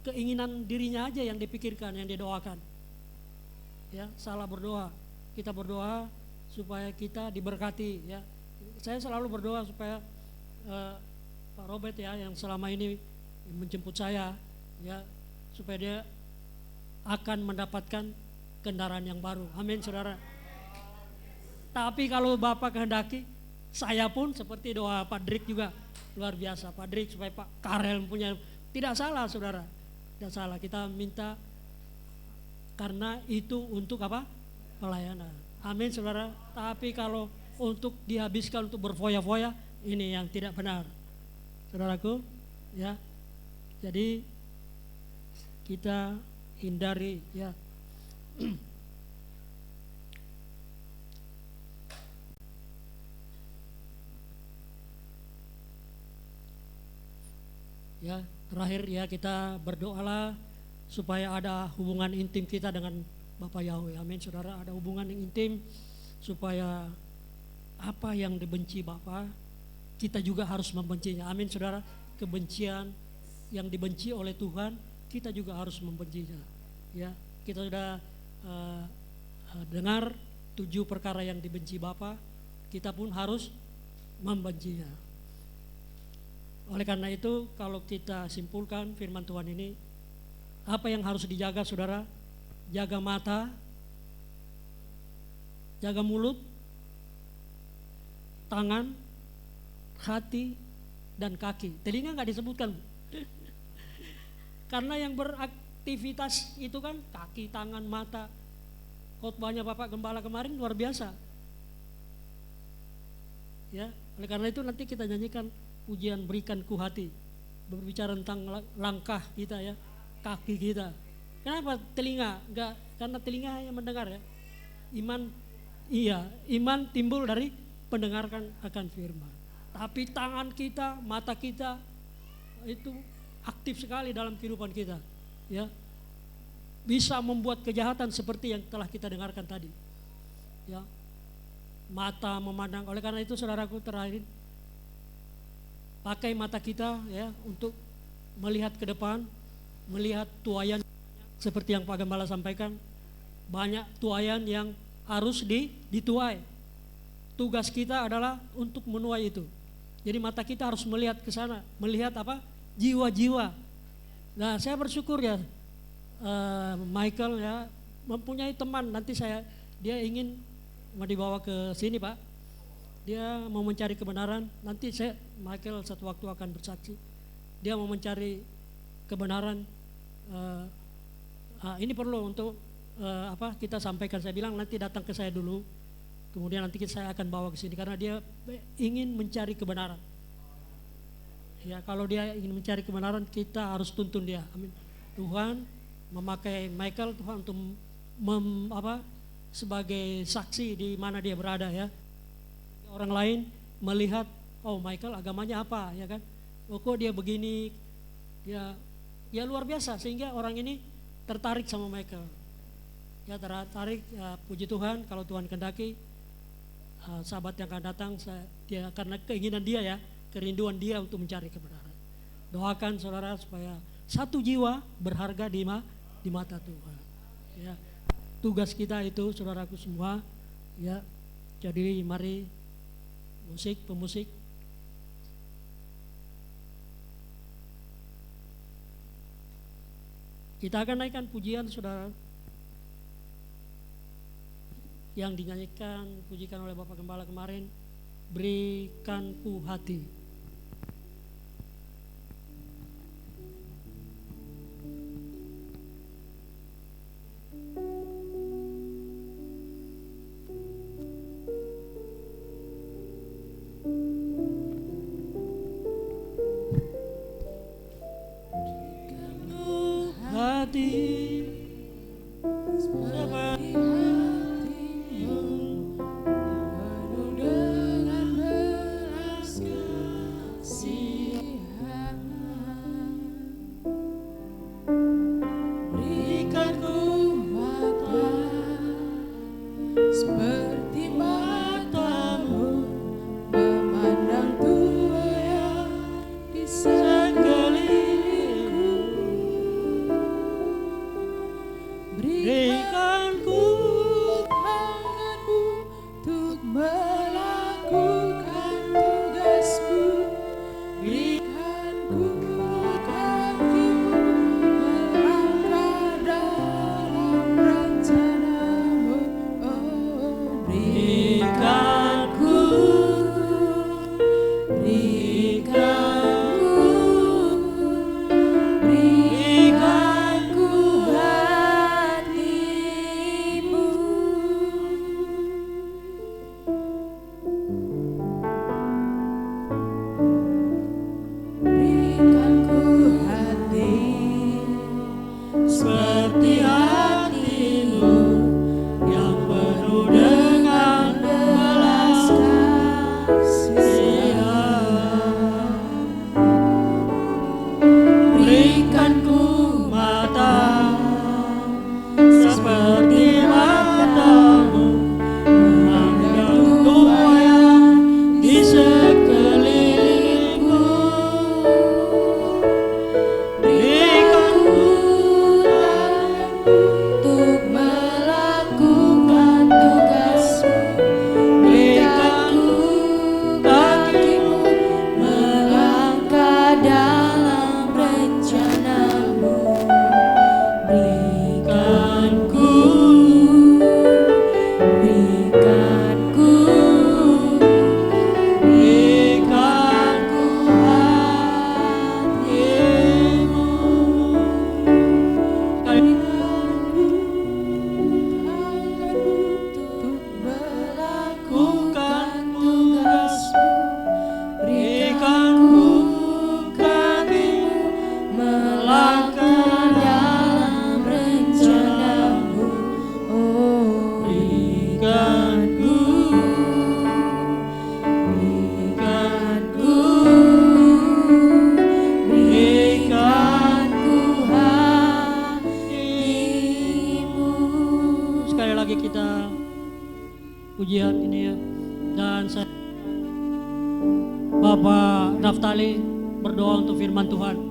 keinginan dirinya aja yang dipikirkan, yang didoakan. Ya, salah berdoa. Kita berdoa supaya kita diberkati, ya. Saya selalu berdoa supaya Pak Robert ya yang selama ini menjemput saya ya supaya dia akan mendapatkan kendaraan yang baru. Amin saudara. Tapi kalau Bapak kehendaki, saya pun seperti doa Pak Drik juga luar biasa. Pak Drik supaya Pak Karel punya, tidak salah saudara, tidak salah. Kita minta karena itu untuk apa? Pelayanan. Amin saudara. Tapi kalau untuk dihabiskan untuk berfoya-foya, ini yang tidak benar, saudaraku. Ya, jadi kita hindari ya. Ya, terakhir ya kita berdoalah supaya ada hubungan intim kita dengan Bapa Yahweh. Amin saudara, ada hubungan yang intim supaya apa yang dibenci Bapa, kita juga harus membencinya. Amin saudara. Kebencian yang dibenci oleh Tuhan, kita juga harus membencinya. Ya, kita sudah dengar 7 perkara yang dibenci Bapa, kita pun harus membencinya. Oleh karena itu, kalau kita simpulkan firman Tuhan ini, apa yang harus dijaga saudara? Jaga mata, jaga mulut, tangan, hati, dan kaki. Telinga nggak disebutkan. Karena yang beraktivitas itu kan kaki, tangan, mata. Khotbahnya Bapak Gembala kemarin luar biasa. Ya, oleh karena itu nanti kita nyanyikan pujian berikan ku hati. berbicara tentang langkah kita ya, kaki kita. Kenapa telinga? Enggak, karena telinga yang mendengar ya. Iman timbul dari pendengarkan akan firman. Tapi tangan kita, mata kita itu aktif sekali dalam kehidupan kita, ya. Bisa membuat kejahatan seperti yang telah kita dengarkan tadi. Ya. Mata memandang, oleh karena itu saudaraku terakhir, pakai mata kita ya untuk melihat ke depan, melihat tuaian seperti yang Pak Gembala sampaikan. Banyak tuaian yang harus dituai. Tugas kita adalah untuk menuai itu. Jadi mata kita harus melihat ke sana, melihat apa? Jiwa-jiwa. Nah, saya bersyukur ya, Michael ya mempunyai teman. Nanti dia ingin mau dibawa ke sini Pak. Dia mau mencari kebenaran. Nanti Michael satu waktu akan bersaksi. Dia mau mencari kebenaran. Ini perlu untuk kita sampaikan. Saya bilang nanti datang ke saya dulu. Kemudian nanti saya akan bawa ke sini karena dia ingin mencari kebenaran. Ya, kalau dia ingin mencari kebenaran, kita harus tuntun dia. Amin. Tuhan memakai Michael Tuhan untuk sebagai saksi di mana dia berada ya. Orang lain melihat, oh Michael agamanya apa ya kan? Oh kok dia begini? Ya luar biasa sehingga orang ini tertarik sama Michael. Ya tertarik, ya, puji Tuhan kalau Tuhan kehendaki. Sahabat yang akan datang, dia karena keinginan dia ya, kerinduan dia untuk mencari kebenaran. Doakan saudara supaya satu jiwa berharga di mata Tuhan. Ya, tugas kita itu saudaraku semua. Ya, jadi mari pemusik. Kita akan naikkan pujian saudara. Yang dinyanyikan, pujikan oleh Bapak Gembala kemarin, berikanku hati. Berikanku hati. pujian ini ya. Dan saya Bapak Naftali berdoa untuk firman Tuhan.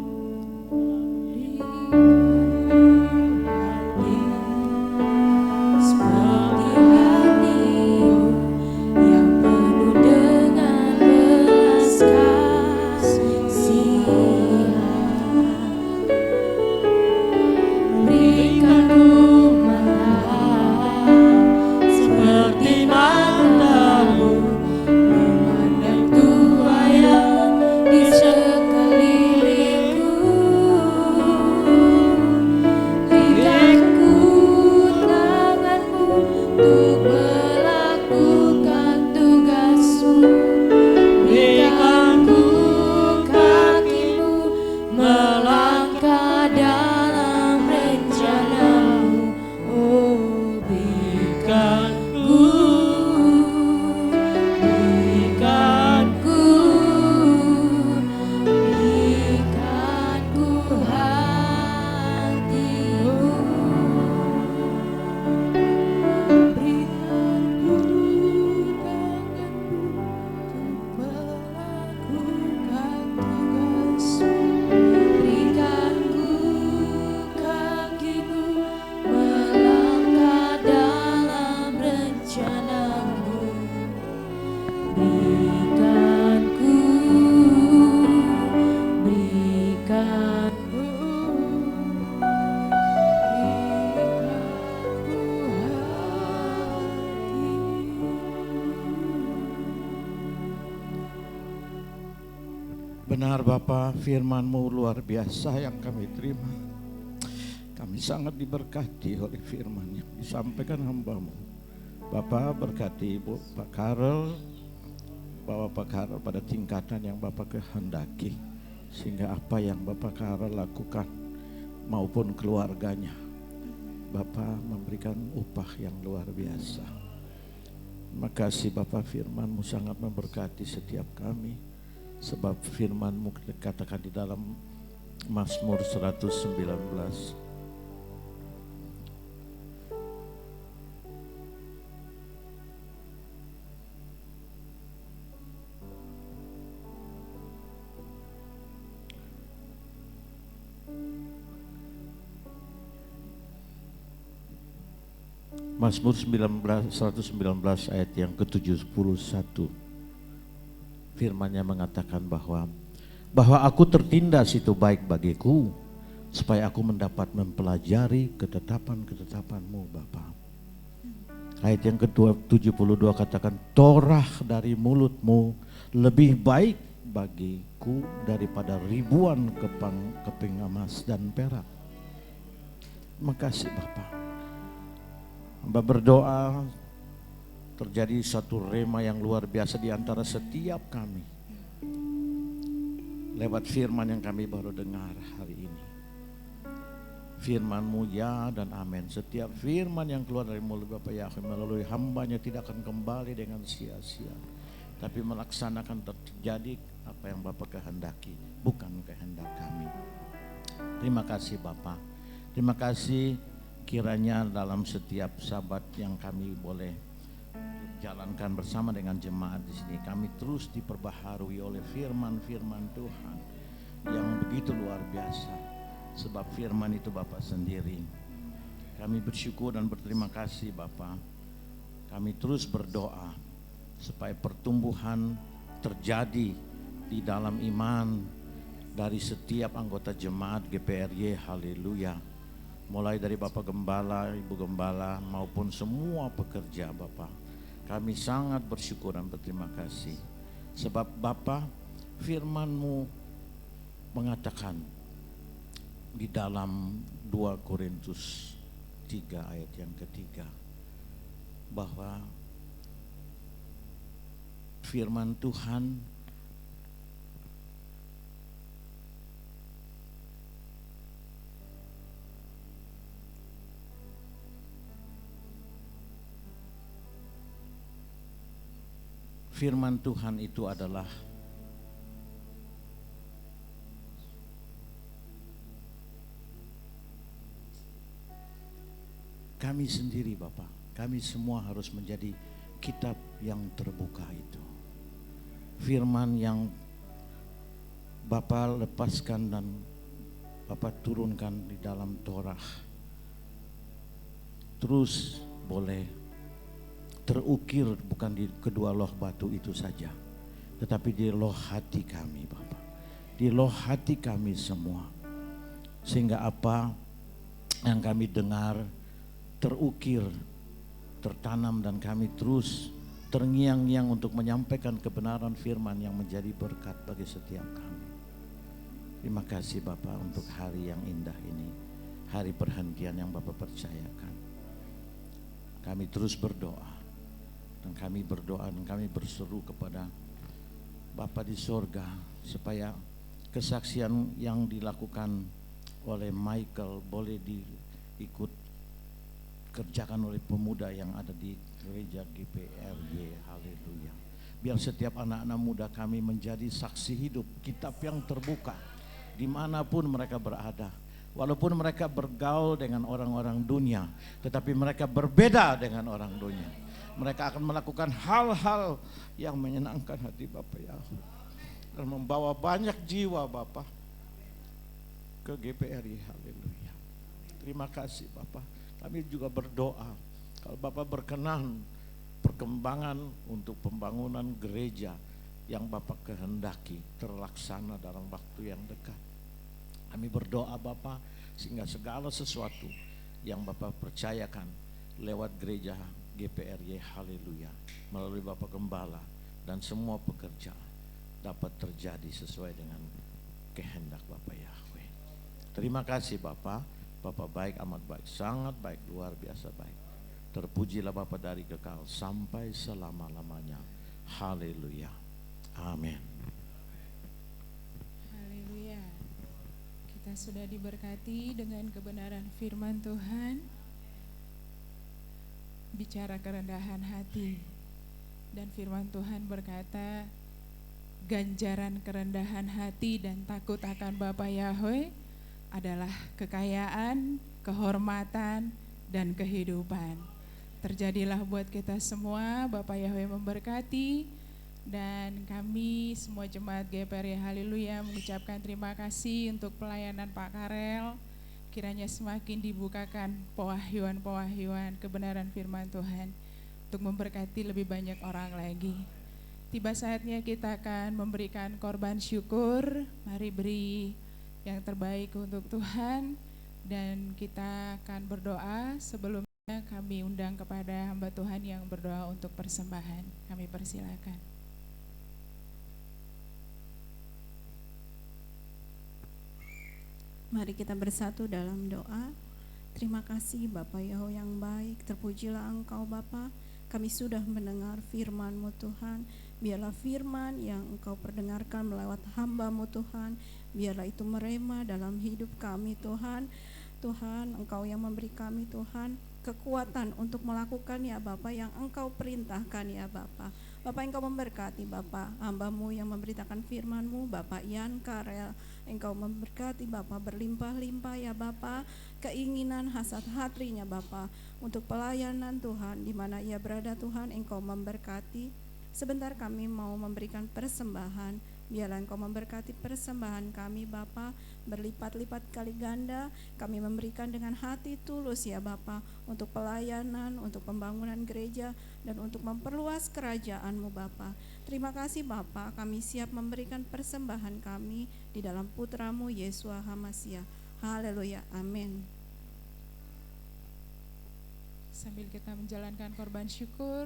Benar Bapa, firman-Mu luar biasa yang kami terima. Kami sangat diberkati oleh firman yang disampaikan hamba-Mu. Bapa berkati Ibu Pak Karel, bawa Pak Karel pada tingkatan yang Bapak kehendaki, sehingga apa yang Bapak Karel lakukan maupun keluarganya, Bapak memberikan upah yang luar biasa. Terima kasih Bapak, firman-Mu sangat memberkati setiap kami. Sebab firman-Mu dikatakan di dalam Mazmur 119. Mazmur 119 ayat yang ke-71. Firman-Nya mengatakan bahwa aku tertindas itu baik bagiku, supaya aku mendapat mempelajari ketetapan-ketetapan-Mu Bapa. Ayat yang ke-72 katakan, Torah dari mulut-Mu lebih baik bagiku daripada ribuan keping emas dan perak. Terima kasih Bapa. Hamba berdoa terjadi satu rema yang luar biasa di antara setiap kami lewat firman yang kami baru dengar hari ini. Firman-Mu ya dan amin. Setiap firman yang keluar dari mulut Bapak Yahweh melalui hamba-Nya tidak akan kembali dengan sia-sia, tapi melaksanakan terjadi apa yang Bapak kehendaki, bukan kehendak kami. Terima kasih Bapak. Terima kasih kiranya dalam setiap sabat yang kami boleh jalankan bersama dengan jemaat di sini, kami terus diperbaharui oleh firman-firman Tuhan yang begitu luar biasa. Sebab firman itu Bapa sendiri. Kami bersyukur dan berterima kasih Bapa. Kami terus berdoa supaya pertumbuhan terjadi di dalam iman dari setiap anggota jemaat GPRY. Haleluya. Mulai dari Bapak Gembala, Ibu Gembala maupun semua pekerja Bapak. Kami sangat bersyukur dan berterima kasih. Sebab Bapa, firman-Mu mengatakan di dalam 2 Korintus 3 ayat yang ketiga, bahwa firman Tuhan itu adalah kami sendiri Bapak. Kami semua harus menjadi kitab yang terbuka itu. Firman yang Bapa lepaskan dan Bapa turunkan di dalam Torah terus boleh terukir bukan di kedua loh batu itu saja, tetapi di loh hati kami Bapa, di loh hati kami semua, sehingga apa yang kami dengar terukir, tertanam, dan kami terus terngiang-ngiang untuk menyampaikan kebenaran firman yang menjadi berkat bagi setiap kami. Terima kasih Bapak untuk hari yang indah ini, hari perhentian yang Bapak percayakan. Kami terus berdoa, dan kami berdoa dan kami berseru kepada Bapa di sorga supaya kesaksian yang dilakukan oleh Michael boleh diikut kerjakan oleh pemuda yang ada di gereja GPRY. Haleluya. Biar setiap anak-anak muda kami menjadi saksi hidup kitab yang terbuka dimanapun mereka berada. Walaupun mereka bergaul dengan orang-orang dunia, tetapi mereka berbeda dengan orang dunia. Mereka akan melakukan hal-hal yang menyenangkan hati Bapa Yahweh dan membawa banyak jiwa Bapa ke GPRY. Haleluya. Terima kasih Bapa. Kami juga berdoa kalau Bapak berkenan perkembangan untuk pembangunan gereja yang Bapak kehendaki terlaksana dalam waktu yang dekat. Kami berdoa Bapak sehingga segala sesuatu yang Bapak percayakan lewat gereja GPRY, haleluya, melalui Bapak Gembala dan semua pekerjaan dapat terjadi sesuai dengan kehendak Bapak Yahweh. Terima kasih Bapak. Bapak baik, amat baik, sangat baik, luar biasa baik. Terpujilah Bapa dari kekal sampai selama-lamanya. Haleluya. Amin. Haleluya. Kita sudah diberkati dengan kebenaran firman Tuhan. Bicara kerendahan hati. Dan firman Tuhan berkata, ganjaran kerendahan hati dan takut akan Bapa Yahweh adalah kekayaan, kehormatan, dan kehidupan. Terjadilah buat kita semua. Bapak Yahweh memberkati, dan kami semua jemaat GPRY haleluya mengucapkan terima kasih untuk pelayanan Pak Karel. Kiranya semakin dibukakan pewahyuan-pewahyuan kebenaran firman Tuhan untuk memberkati lebih banyak orang lagi. Tiba saatnya kita akan memberikan korban syukur. Mari beri yang terbaik untuk Tuhan, dan kita akan berdoa. Sebelumnya kami undang kepada hamba Tuhan yang berdoa untuk persembahan. Kami persilakan. Mari kita bersatu dalam doa. Terima kasih Bapa Yahweh yang baik, terpujilah Engkau Bapa. Kami sudah mendengar firman-Mu Tuhan. Biarlah firman yang Engkau perdengarkan melewat hamba-Mu Tuhan, biarlah itu merema dalam hidup kami Tuhan. Tuhan, Engkau yang memberi kami Tuhan kekuatan untuk melakukan ya Bapa yang Engkau perintahkan ya Bapa. Bapa, Engkau memberkati Bapa hamba-Mu yang memberitakan firman-Mu, Bapa Ian Karel. Engkau memberkati Bapa berlimpah-limpah ya Bapa keinginan hasrat hatinya Bapa untuk pelayanan Tuhan di mana ia berada Tuhan. Engkau memberkati. Sebentar kami mau memberikan persembahan. Biarlah Engkau memberkati persembahan kami Bapa berlipat-lipat kali ganda. Kami memberikan dengan hati tulus ya Bapa untuk pelayanan, untuk pembangunan gereja, dan untuk memperluas kerajaan-Mu Bapa. Terima kasih Bapa, kami siap memberikan persembahan kami di dalam Putra-Mu Yesua HaMasiah. Haleluya, amin. Sambil kita menjalankan korban syukur,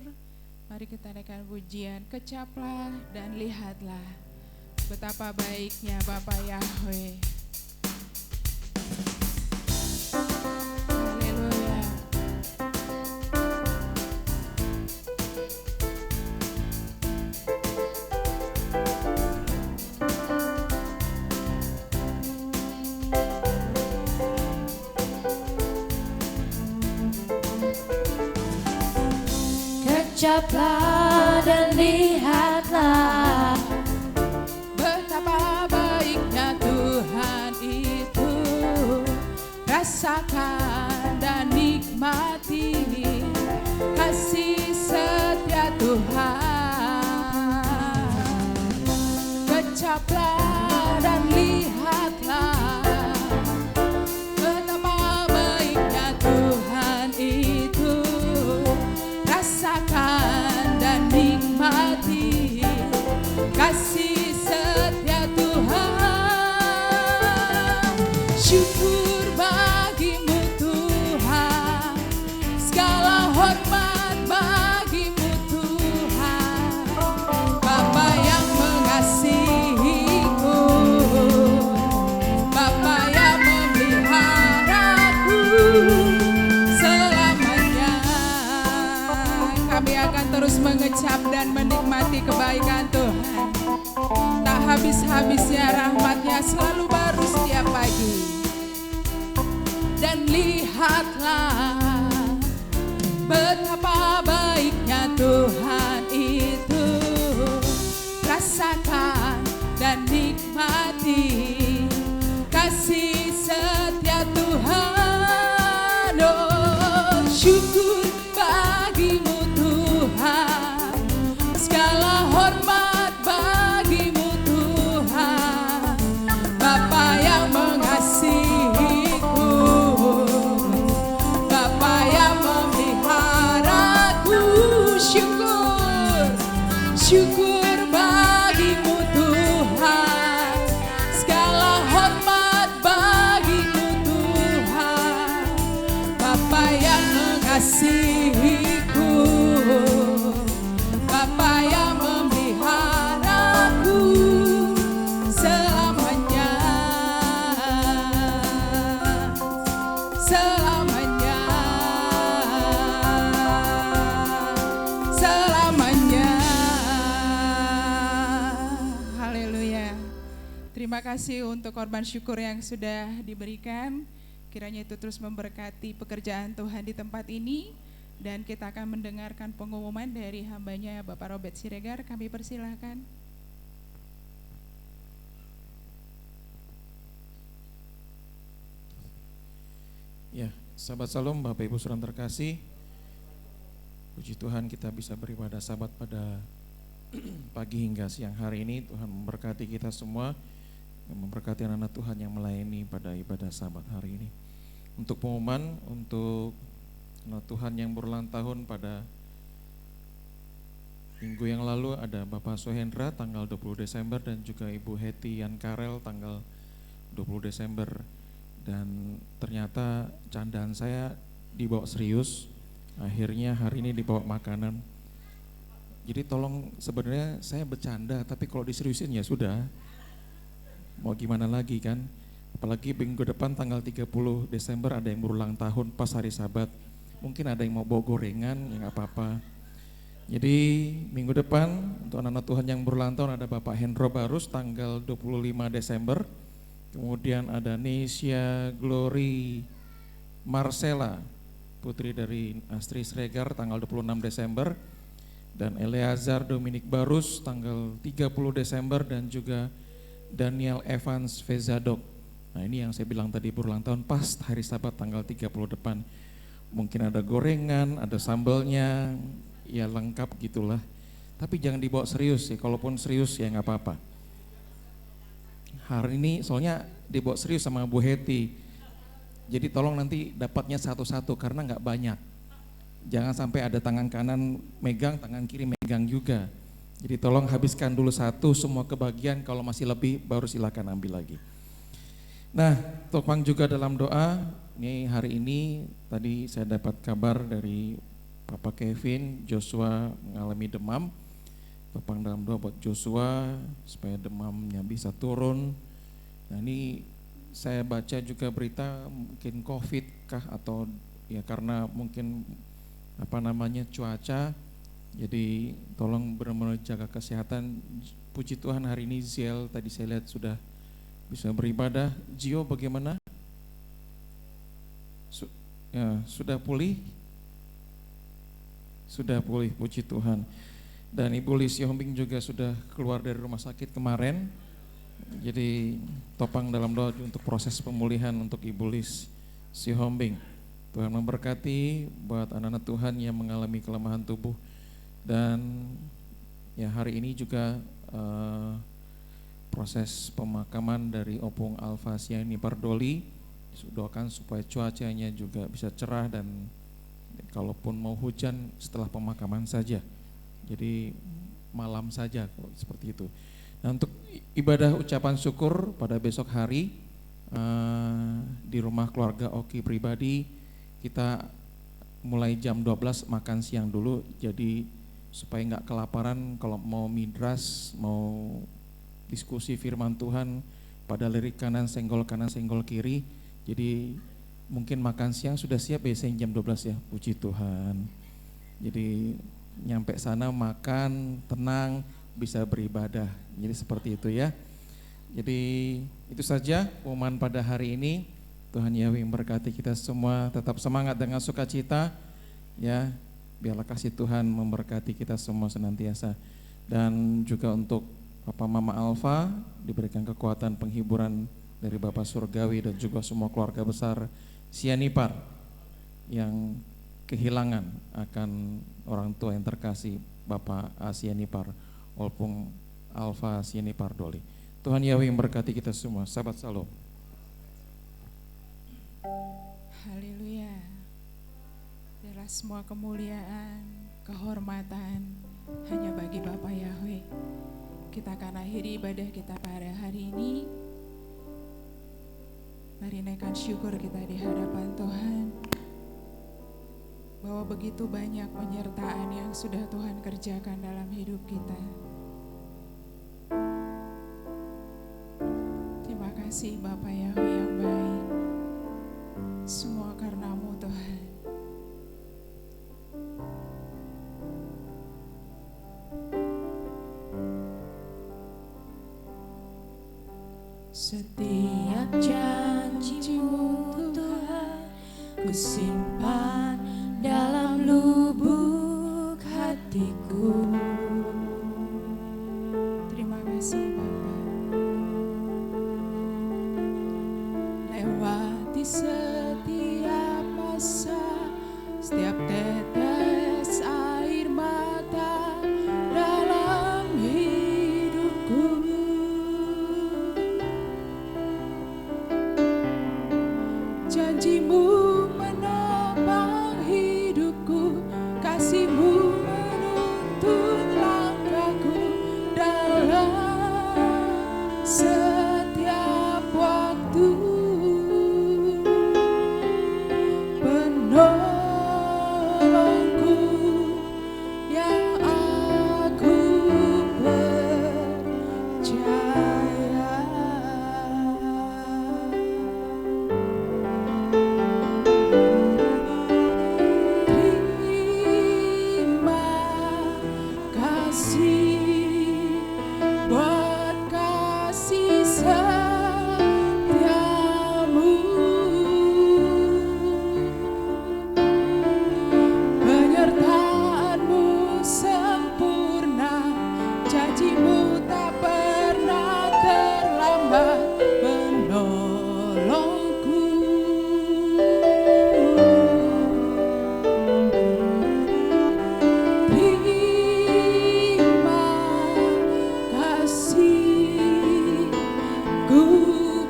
mari kita naikkan pujian, kecaplah dan lihatlah betapa baiknya Bapa Yahweh. Haleluya. Kecaplah dan lihatlah Betapa baiknya Tuhan itu. Rasakan dan nikmati kasih setia Tetaplah dan lihatlah betapa baiknya Tuhan itu. Rasakan dan nikmati kasih setia Tuhan. Syukur bagimu Tuhan, segala hormat bagimu Tuhan. Bapa yang mengasihiku, Bapa yang memeliharaku selamanya. Kami akan terus mengecap dan menikmati kebaikan Tuhan. Tak habis-habisnya rahmat-Nya selalu baru setiap pagi. Dan lihatlah betapa baiknya Tuhan itu. Rasakan dan nikmati kasih setia Tuhan. Oh, syukur bagimu Tuhan, segala hormat bagimu Tuhan. Bapa yang mengasihiku, Bapa yang memeliharaku. Syukur, syukur bagimu Tuhan, segala hormat bagimu Tuhan. Bapa yang mengasihiku, Bapa yang memeliharaku selamanya, selamanya, selamanya. Haleluya. Terima kasih untuk korban syukur yang sudah diberikan. Kiranya itu terus memberkati pekerjaan Tuhan di tempat ini. Dan kita akan mendengarkan pengumuman dari hambanya Bapak Robert Siregar. Kami persilahkan. Ya, sahabat Salom, Bapak Ibu Saudara terkasih, puji Tuhan kita bisa beribadah Sabat pada pagi hingga siang hari ini. Tuhan memberkati kita semua, memberkati anak-anak Tuhan yang melayani pada ibadah Sabat hari ini. Untuk pengumuman untuk anak Tuhan yang berulang tahun pada minggu yang lalu ada Bapak Sohendra tanggal 20 Desember dan juga Ibu Heti Yan Karel tanggal 20 Desember. Dan ternyata candaan saya dibawa serius, akhirnya hari ini dibawa makanan. Jadi tolong, sebenarnya saya bercanda tapi kalau diseriusin ya sudah, mau gimana lagi kan. Apalagi minggu depan tanggal 30 Desember ada yang berulang tahun pas hari Sabat. Mungkin ada yang mau bawa gorengan, ya gak apa-apa. Jadi minggu depan untuk anak-anak Tuhan yang berulang tahun ada Bapak Hendro Barus tanggal 25 Desember. Kemudian ada Nesia Glory Marcella, putri dari Astri Sregar tanggal 26 Desember. Dan Eleazar Dominik Barus tanggal 30 Desember dan juga Daniel Evans Vezadok. Nah ini yang saya bilang tadi berulang tahun pas hari Sabat tanggal 30 depan. Mungkin ada gorengan, ada sambalnya, ya lengkap gitulah. Tapi jangan dibawa serius ya, kalaupun serius ya gak apa-apa. Hari ini soalnya dibawa serius sama Bu Heti. Jadi tolong nanti dapatnya satu-satu karena gak banyak. Jangan sampai ada tangan kanan megang, tangan kiri megang juga. Jadi tolong habiskan dulu satu, semua kebagian, kalau masih lebih baru silakan ambil lagi. Nah, topang juga dalam doa. Ini hari ini tadi saya dapat kabar dari Papa Kevin, Joshua mengalami demam. Topang dalam doa buat Joshua supaya demamnya bisa turun. Nah ini saya baca juga berita mungkin COVID kah atau ya karena mungkin cuaca. Jadi tolong benar-benar jaga kesehatan. Puji Tuhan hari ini Ziel tadi saya lihat sudah bisa beribadah. Gio bagaimana? Sudah pulih? Sudah pulih, puji Tuhan. Dan Ibu Lis Yombing juga sudah keluar dari rumah sakit kemarin. Jadi topang dalam doa untuk proses pemulihan untuk Ibu Lis Yombing. Tuhan memberkati buat anak-anak Tuhan yang mengalami kelemahan tubuh. Dan ya hari ini juga proses pemakaman dari Opung Alfa Sianipar Doli. Doakan supaya cuacanya juga bisa cerah dan kalaupun mau hujan setelah pemakaman saja. Jadi malam saja seperti itu. Nah, untuk ibadah ucapan syukur pada besok hari di rumah keluarga Oki pribadi, kita mulai jam 12 makan siang dulu, jadi supaya nggak kelaparan kalau mau midras, mau diskusi firman Tuhan pada lirik kanan senggol kiri. Jadi mungkin makan siang sudah siap biasanya jam 12 ya, puji Tuhan. Jadi nyampe sana makan, tenang, bisa beribadah. Jadi seperti itu ya. Jadi itu saja pengumuman pada hari ini. Tuhan Yahweh memberkati kita semua, tetap semangat dengan sukacita ya. Biarlah kasih Tuhan memberkati kita semua senantiasa. Dan juga untuk Papa Mama Alfa diberikan kekuatan penghiburan dari Bapak Surgawi dan juga semua keluarga besar Sianipar yang kehilangan akan orang tua yang terkasih Bapak Sianipar Opung Alfa Sianipar Doli. Tuhan Yahweh memberkati kita semua. Sahabat Salom. Haleluya. Biarlah semua kemuliaan, kehormatan hanya bagi Bapa Yahweh. Kita akan akhiri ibadah kita pada hari ini. Mari naikkan syukur kita di hadapan Tuhan, bahwa begitu banyak penyertaan yang sudah Tuhan kerjakan dalam hidup kita. Terima kasih Bapa Yahweh yang baik, semua karena-Mu Tuhan. Setiap janji-Mu Tuhan ku simpan dalam lubuk hatiku. Terima kasih Bapa. Lewati setiap masa, setiap tetes air mata dalam hidupku. Janji-Mu menopang hidupku, kasih-Mu menuntun langkahku dalam setiap waktu. Penolongku yang aku percaya. Terima kasih buat kasih setiamu. Penyertaan-Mu sempurna, janji-Mu tak pernah terlambat menolongku. Terima kasih, ku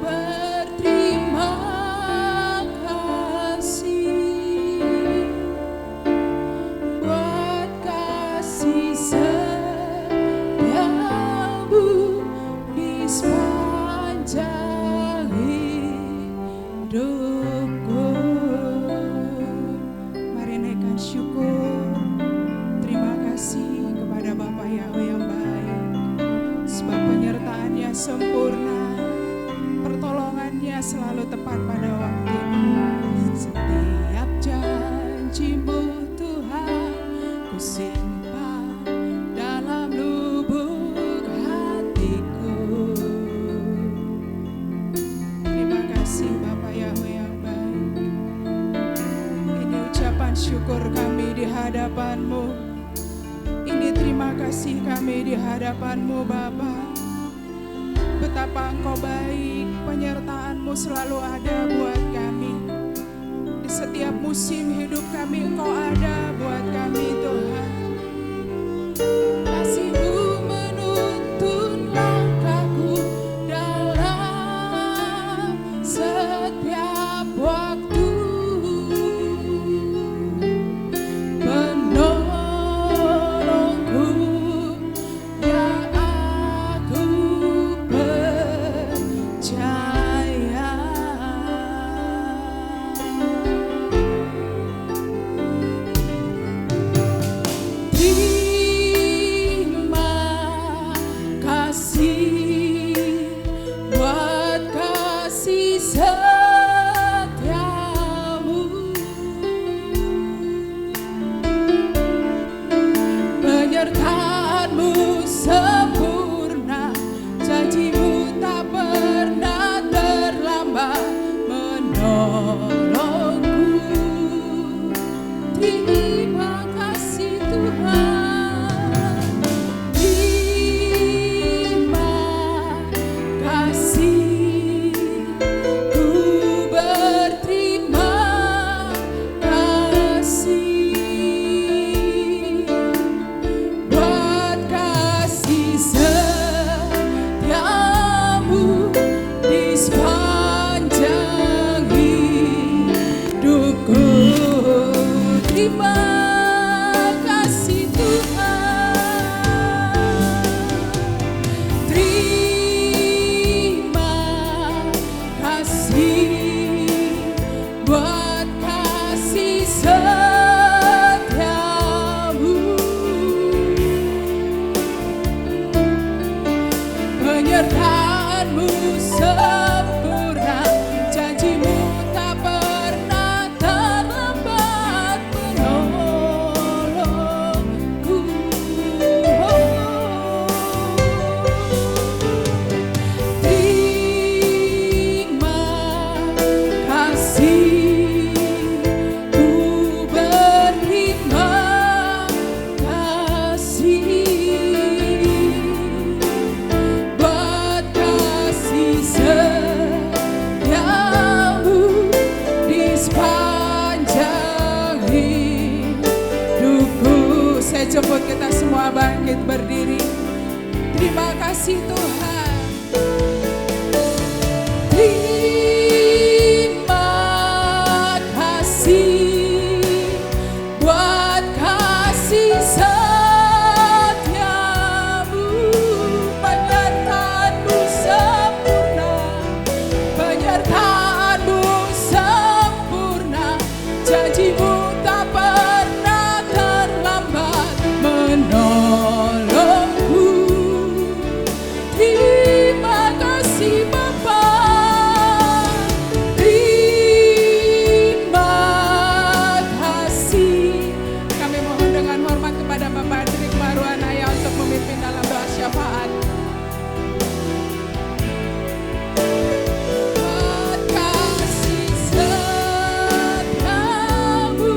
berterima kasih buat kasih setiamu di sepanjang hidupku. Mari naikkan syukur. Terima kasih kepada Bapa Yahweh yang baik, sebab penyertaan-Nya sempurna, pertolongan-Nya selalu tepat pada waktunya. Setiap janji-Mu Tuhan ku simpan dalam lubuk hatiku. Terima kasih Bapa Yahweh yang baik. Ini ucapan syukur kami di hadapan-Mu. Ini terima kasih kami di hadapan-Mu Bapa. Betapa Engkau baik, penyertaan-Mu selalu ada buat kami. Di setiap musim hidup kami Engkau ada buat kami Tuhan. Kasih-Mu menuntun langkahku setiamu, penyertaanmu sempurna, janjimu tak pernah terlambat menolongku. Terima kasih, ku berterima kasih buat kasih setiamu di sepanjang hidupku. Saya jemput kita semua bangkit berdiri. Terima kasih Tuhan. Terima kasih buat kasih setiamu, penyertaanmu sempurna, penyertaanmu sempurna, janjimu tak pernah terlambat menolongku. Terima kasih Bapa, terima kasih. Kami mohon dengan hormat kepada Bapak Hendrik Maruanaya untuk memimpin dalam doa syafaat. Buat kasih setiamu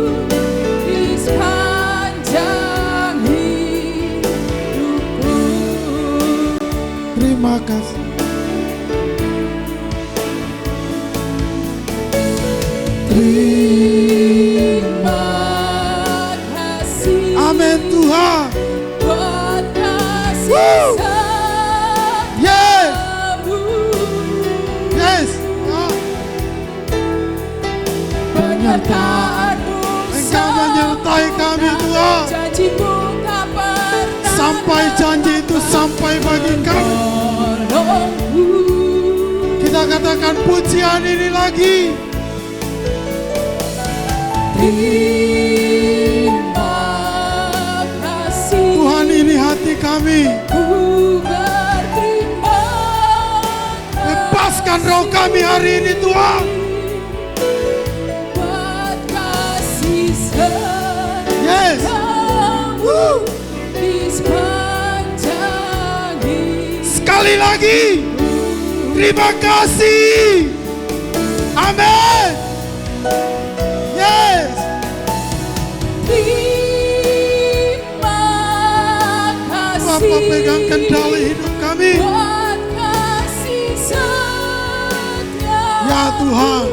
di sepanjang hidupku. Terima kasih. Terima kasih Amin Tuhan. buat kasih Woo! Yes. setiamu, Yes. penyertaanmu Engkau menyertai kami Tuhan. janjimu tak pernah Sampai janji itu sampai bagi kami. menolongku. Kita katakan pujian ini lagi. Terima kasih, Tuhan, ini hati kami. ku berterima Lepaskan roh kami hari ini Tuhan. buat kasih Yes. setiamu di sepanjang Sekali lagi. Terima kasih. Amin. Yes. Terima kasih, Bapa pegang kendali hidup kami. buat kasih setiamu. Ya Tuhan.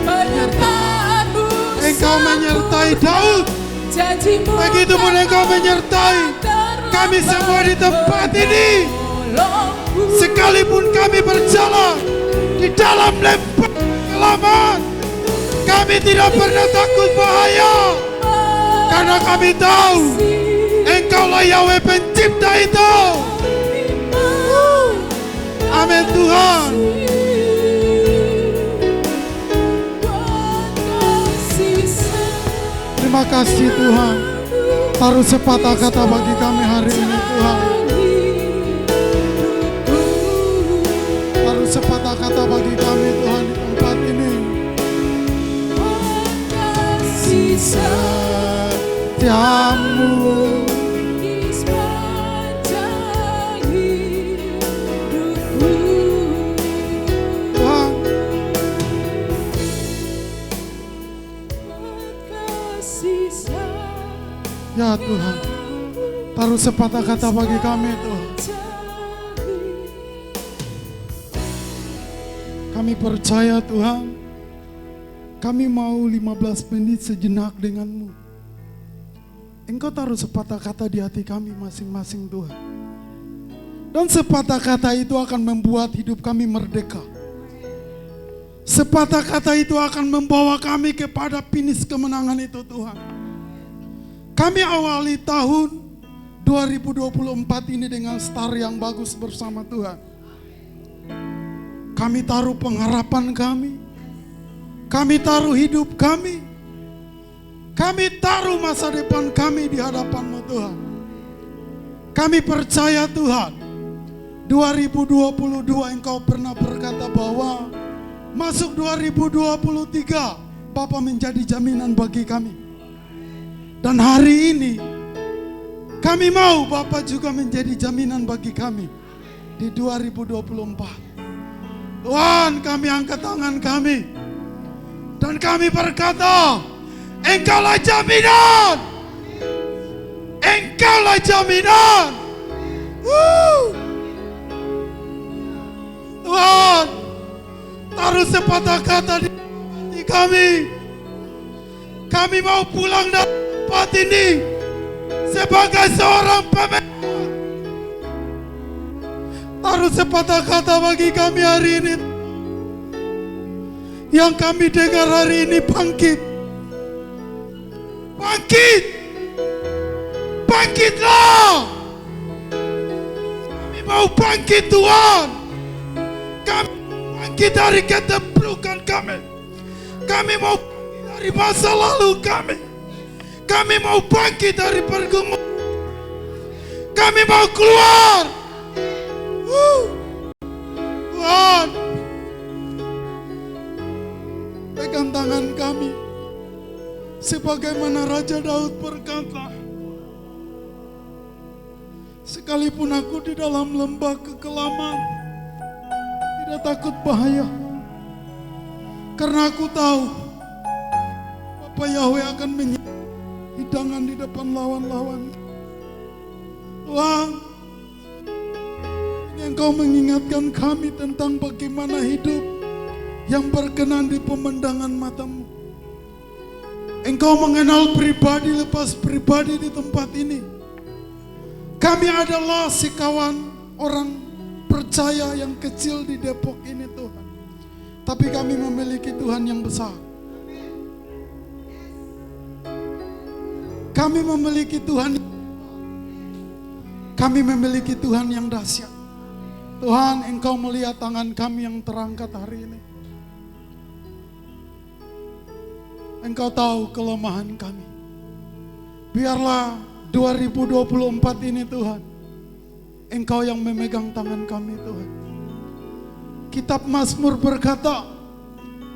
Penyertaanmu Engkau menyertai Daud. janjimu Begitupun Engkau menyertai kami semua di tempat ini. Sekalipun kami berjalan di dalam lempar kelaman, kami tidak pernah takut bahaya. Karena kami tahu Engkaulah Yahweh pencipta itu. Amin Tuhan. Terima kasih Tuhan. Taruh sepatah kata bagi kami hari ini Tuhan. Taruh sepatah kata bagi kami Tuhan di tempat ini. Setiamu Tuhan. Ya Tuhan. Taruh sepatah kata bagi kami Tuhan. Kami percaya Tuhan, kami mau 15 menit sejenak denganmu. Engkau taruh sepatah kata di hati kami masing-masing Tuhan. Dan sepatah kata itu akan membuat hidup kami merdeka. Sepatah kata itu akan membawa kami kepada finish kemenangan itu Tuhan. Kami awali tahun 2024 ini dengan start yang bagus bersama Tuhan. Kami Kami taruh pengharapan kami. Kami taruh hidup kami. Kami taruh masa depan kami di hadapan-Mu Tuhan. Kami percaya Tuhan, 2022 Engkau pernah berkata bahwa masuk 2023 Bapa menjadi jaminan bagi kami. Dan hari ini kami mau Bapa juga menjadi jaminan bagi kami di 2024. Tuhan, kami angkat tangan kami dan kami berkata, Engkaulah jaminan. Engkaulah jaminan. Tuhan, taruh sepatah kata di hati kami. Kami mau pulang dari tempat ini sebagai seorang pemimpin. Taruh sepatah kata bagi kami hari ini. Yang kami dengar hari ini bangkit. Bangkit. Bangkitlah. Kami mau bangkit Tuhan. Kami bangkit dari keterpurukan kami. Kami mau bangkit dari masa lalu kami. Kami mau bangkit dari pergumulan. Kami mau keluar. Tuhan, pegang tangan kami. Sebagaimana Raja Daud berkata, sekalipun aku di dalam lembah kekelaman, tidak takut bahaya. Karena aku tahu Bapa Yahweh akan menyediakan hidangan di depan lawan-lawan. Tuhan, ini Engkau mengingatkan kami tentang bagaimana hidup yang berkenan di pemandangan mata-Mu. Engkau mengenal pribadi lepas pribadi di tempat ini. Kami adalah sekawan orang percaya yang kecil di Depok ini Tuhan. Tapi kami memiliki Tuhan yang besar. Kami memiliki Tuhan. Kami memiliki Tuhan yang dahsyat. Tuhan, Engkau melihat tangan kami yang terangkat hari ini. Engkau tahu kelemahan kami. Biarlah 2024 ini Tuhan, Engkau yang memegang tangan kami Tuhan. Kitab Mazmur berkata,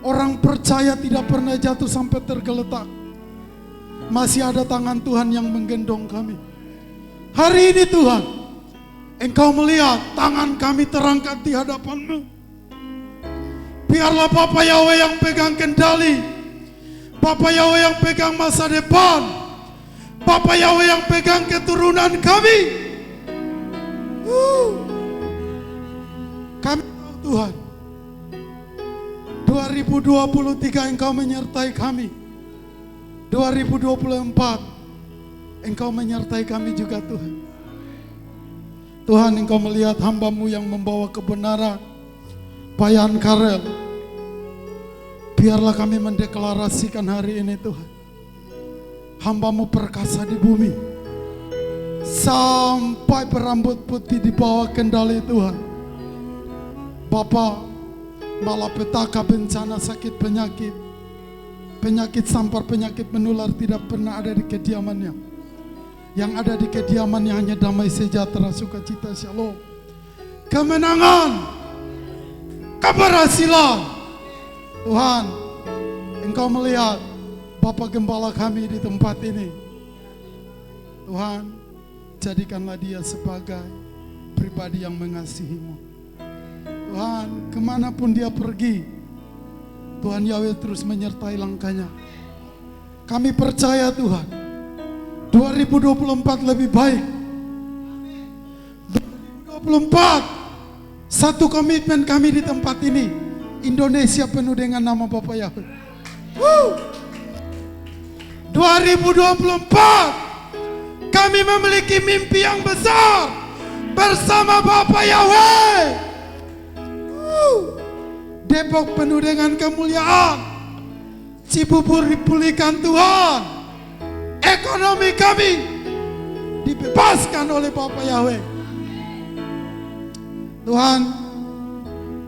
orang percaya tidak pernah jatuh sampai tergeletak. Masih ada tangan Tuhan yang menggendong kami. Hari ini Tuhan, Engkau melihat tangan kami terangkat di hadapan-Mu. Biarlah Bapa Yahweh yang pegang kendali. Bapa Yahweh yang pegang masa depan. Bapa Yahweh yang pegang keturunan kami. Kami tahu Tuhan, 2023 Engkau menyertai kami. 2024 Engkau menyertai kami juga Tuhan. Tuhan, Engkau melihat hamba-Mu yang membawa kebenaran, Pak Yan Karel. Biarlah kami mendeklarasikan hari ini Tuhan, hamba-Mu perkasa di bumi, sampai berambut putih di bawah kendali Tuhan. Bapa, malapetaka, bencana, sakit, penyakit sampar, penyakit menular tidak pernah ada di kediamannya. Yang ada di kediamannya hanya damai sejahtera, sukacita, shalom, kemenangan, keberhasilan. Tuhan, Engkau melihat Bapa Gembala kami di tempat ini. Tuhan, jadikanlah dia sebagai pribadi yang mengasihi-Mu. Tuhan, kemanapun dia pergi, Tuhan Yahweh terus menyertai langkahnya. Kami percaya Tuhan, 2024 lebih baik. 2024, satu komitmen kami di tempat ini, Indonesia penuh dengan nama Bapa Yahweh. 2024 kami memiliki mimpi yang besar bersama Bapa Yahweh. Depok penuh dengan kemuliaan. Cibubur dipulihkan Tuhan. Ekonomi kami dibebaskan oleh Bapa Yahweh. Tuhan,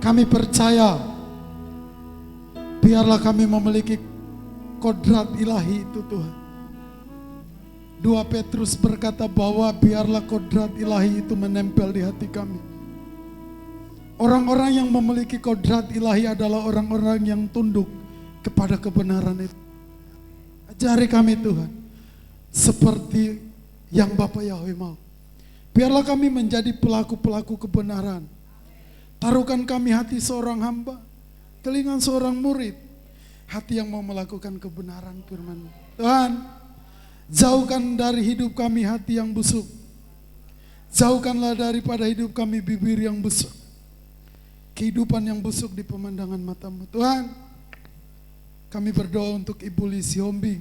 Kami percaya, biarlah kami memiliki kodrat ilahi itu Tuhan. 2 Petrus berkata bahwa biarlah kodrat ilahi itu menempel di hati kami. Orang-orang yang memiliki kodrat ilahi adalah orang-orang yang tunduk kepada kebenaran itu. Ajari kami Tuhan, seperti yang Bapak Yahweh mau. Biarlah kami menjadi pelaku-pelaku kebenaran. Taruhkan kami hati seorang hamba, telinga seorang murid, hati yang mau melakukan kebenaran firman Tuhan. Jauhkan dari hidup kami hati yang busuk. Jauhkanlah daripada hidup kami bibir yang busuk, kehidupan yang busuk di pemandangan matamu Tuhan. Kami berdoa untuk Ibu Lisi Hombing,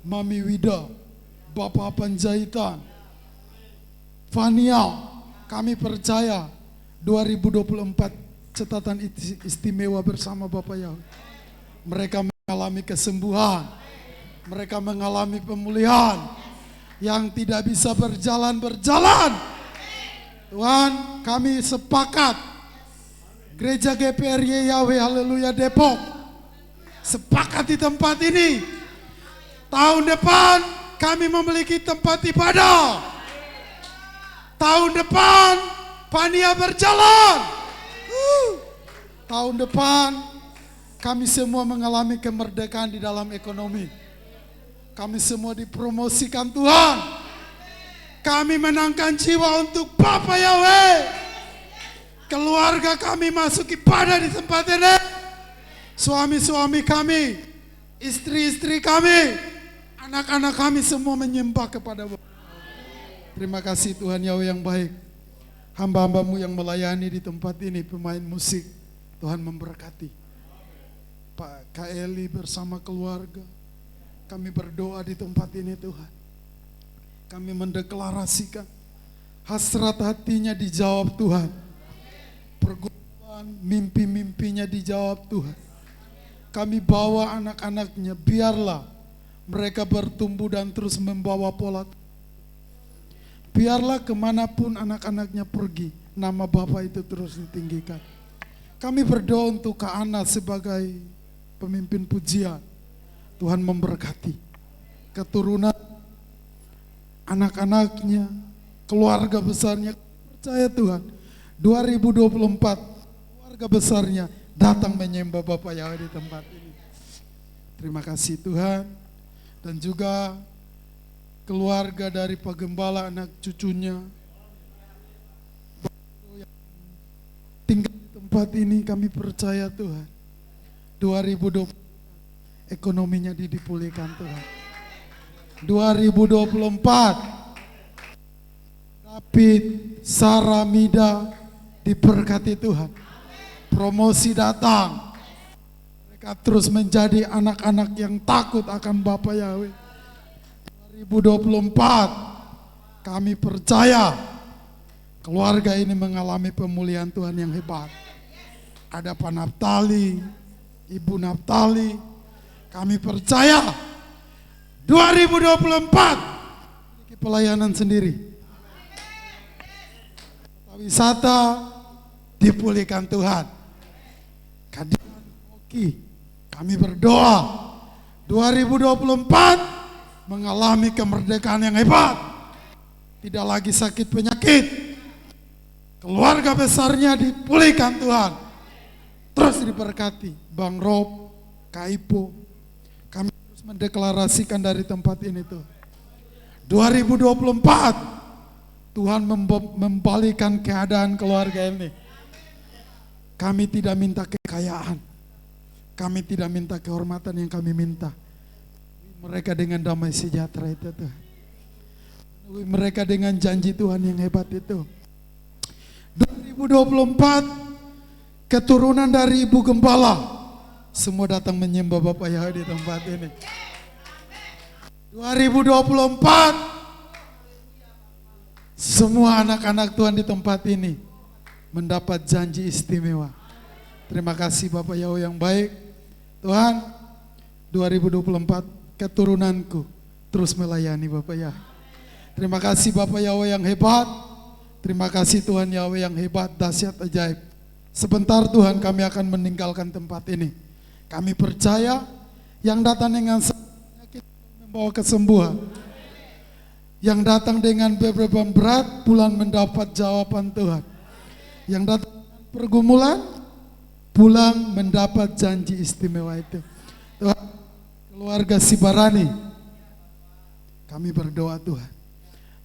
Mami Wida, Bapak Panjaitan, Fania. Kami percaya 2024 catatan istimewa bersama Bapak Yahweh. Mereka mengalami kesembuhan, mereka mengalami pemulihan. Yang tidak bisa berjalan. Tuhan, kami sepakat, Gereja GPRY Yahweh Haleluya Depok sepakat di tempat ini. Tahun depan kami memiliki tempat ibadah. Tahun depan Pania berjalan. Tahun depan kami semua mengalami kemerdekaan di dalam ekonomi. Kami semua dipromosikan Tuhan. Kami menangkan jiwa untuk Bapak Yahweh. Keluarga kami masuk ibadah di tempat ini. Suami-suami kami, istri-istri kami, anak-anak kami semua menyembah kepada Bapak. Terima kasih Tuhan Yahweh yang baik. Hamba-hambamu yang melayani di tempat ini, pemain musik, Tuhan memberkati. Pak Kaeli bersama keluarga, kami berdoa di tempat ini Tuhan. Kami mendeklarasikan hasrat hatinya dijawab Tuhan. Pergumulan mimpi-mimpinya dijawab Tuhan. Kami bawa anak-anaknya, biarlah mereka bertumbuh dan terus membawa pola. Biarlah kemanapun anak-anaknya pergi, nama Bapak itu terus ditinggikan. Kami berdoa untuk Kak Ana sebagai pemimpin pujian. Tuhan memberkati keturunan anak-anaknya, keluarga besarnya. Percaya Tuhan, 2024 keluarga besarnya datang menyembah Bapak Yahweh di tempat ini. Terima kasih Tuhan. Dan juga keluarga dari Pak Gembala, anak cucunya yang tinggal di tempat ini, kami percaya Tuhan 2020 ekonominya dipulihkan Tuhan. 2024 David, Sarah, Mida diberkati Tuhan. Promosi datang. Mereka terus menjadi anak-anak yang takut akan Bapak Yahweh. 2024 kami percaya keluarga ini mengalami pemulihan Tuhan yang hebat. Ada Pak Naftali, Ibu Naftali, kami percaya 2024 pelayanan sendiri. Wisata dipulihkan Tuhan. Kadian Oki, kami berdoa 2024 mengalami kemerdekaan yang hebat. Tidak lagi sakit penyakit. Keluarga besarnya dipulihkan Tuhan. Terus diberkati. Bang Rob, Kak Ipo, kami terus mendeklarasikan dari tempat ini tuh. 2024 Tuhan membalikan keadaan keluarga ini. Kami tidak minta kekayaan. Kami tidak minta kehormatan, yang kami minta mereka dengan damai sejahtera itu Tuhan. Mereka dengan janji Tuhan yang hebat itu. 2024 keturunan dari Ibu Gembala semua datang menyembah Bapak Yahweh di tempat ini. 2024 semua anak-anak Tuhan di tempat ini mendapat janji istimewa. Terima kasih Bapak Yahweh yang baik. Tuhan, 2024 keturunanku terus melayani Bapak Yahweh. Terima kasih Bapak Yahweh yang hebat. Terima kasih Tuhan Yahweh yang hebat, dahsyat, ajaib. Sebentar Tuhan kami akan meninggalkan tempat ini. Kami percaya yang datang dengan penyakit membawa kesembuhan. Yang datang dengan beban berat pulang mendapat jawaban Tuhan. Yang datang dengan pergumulan pulang mendapat janji istimewa itu. Tuhan, keluarga Sibarani, kami berdoa Tuhan,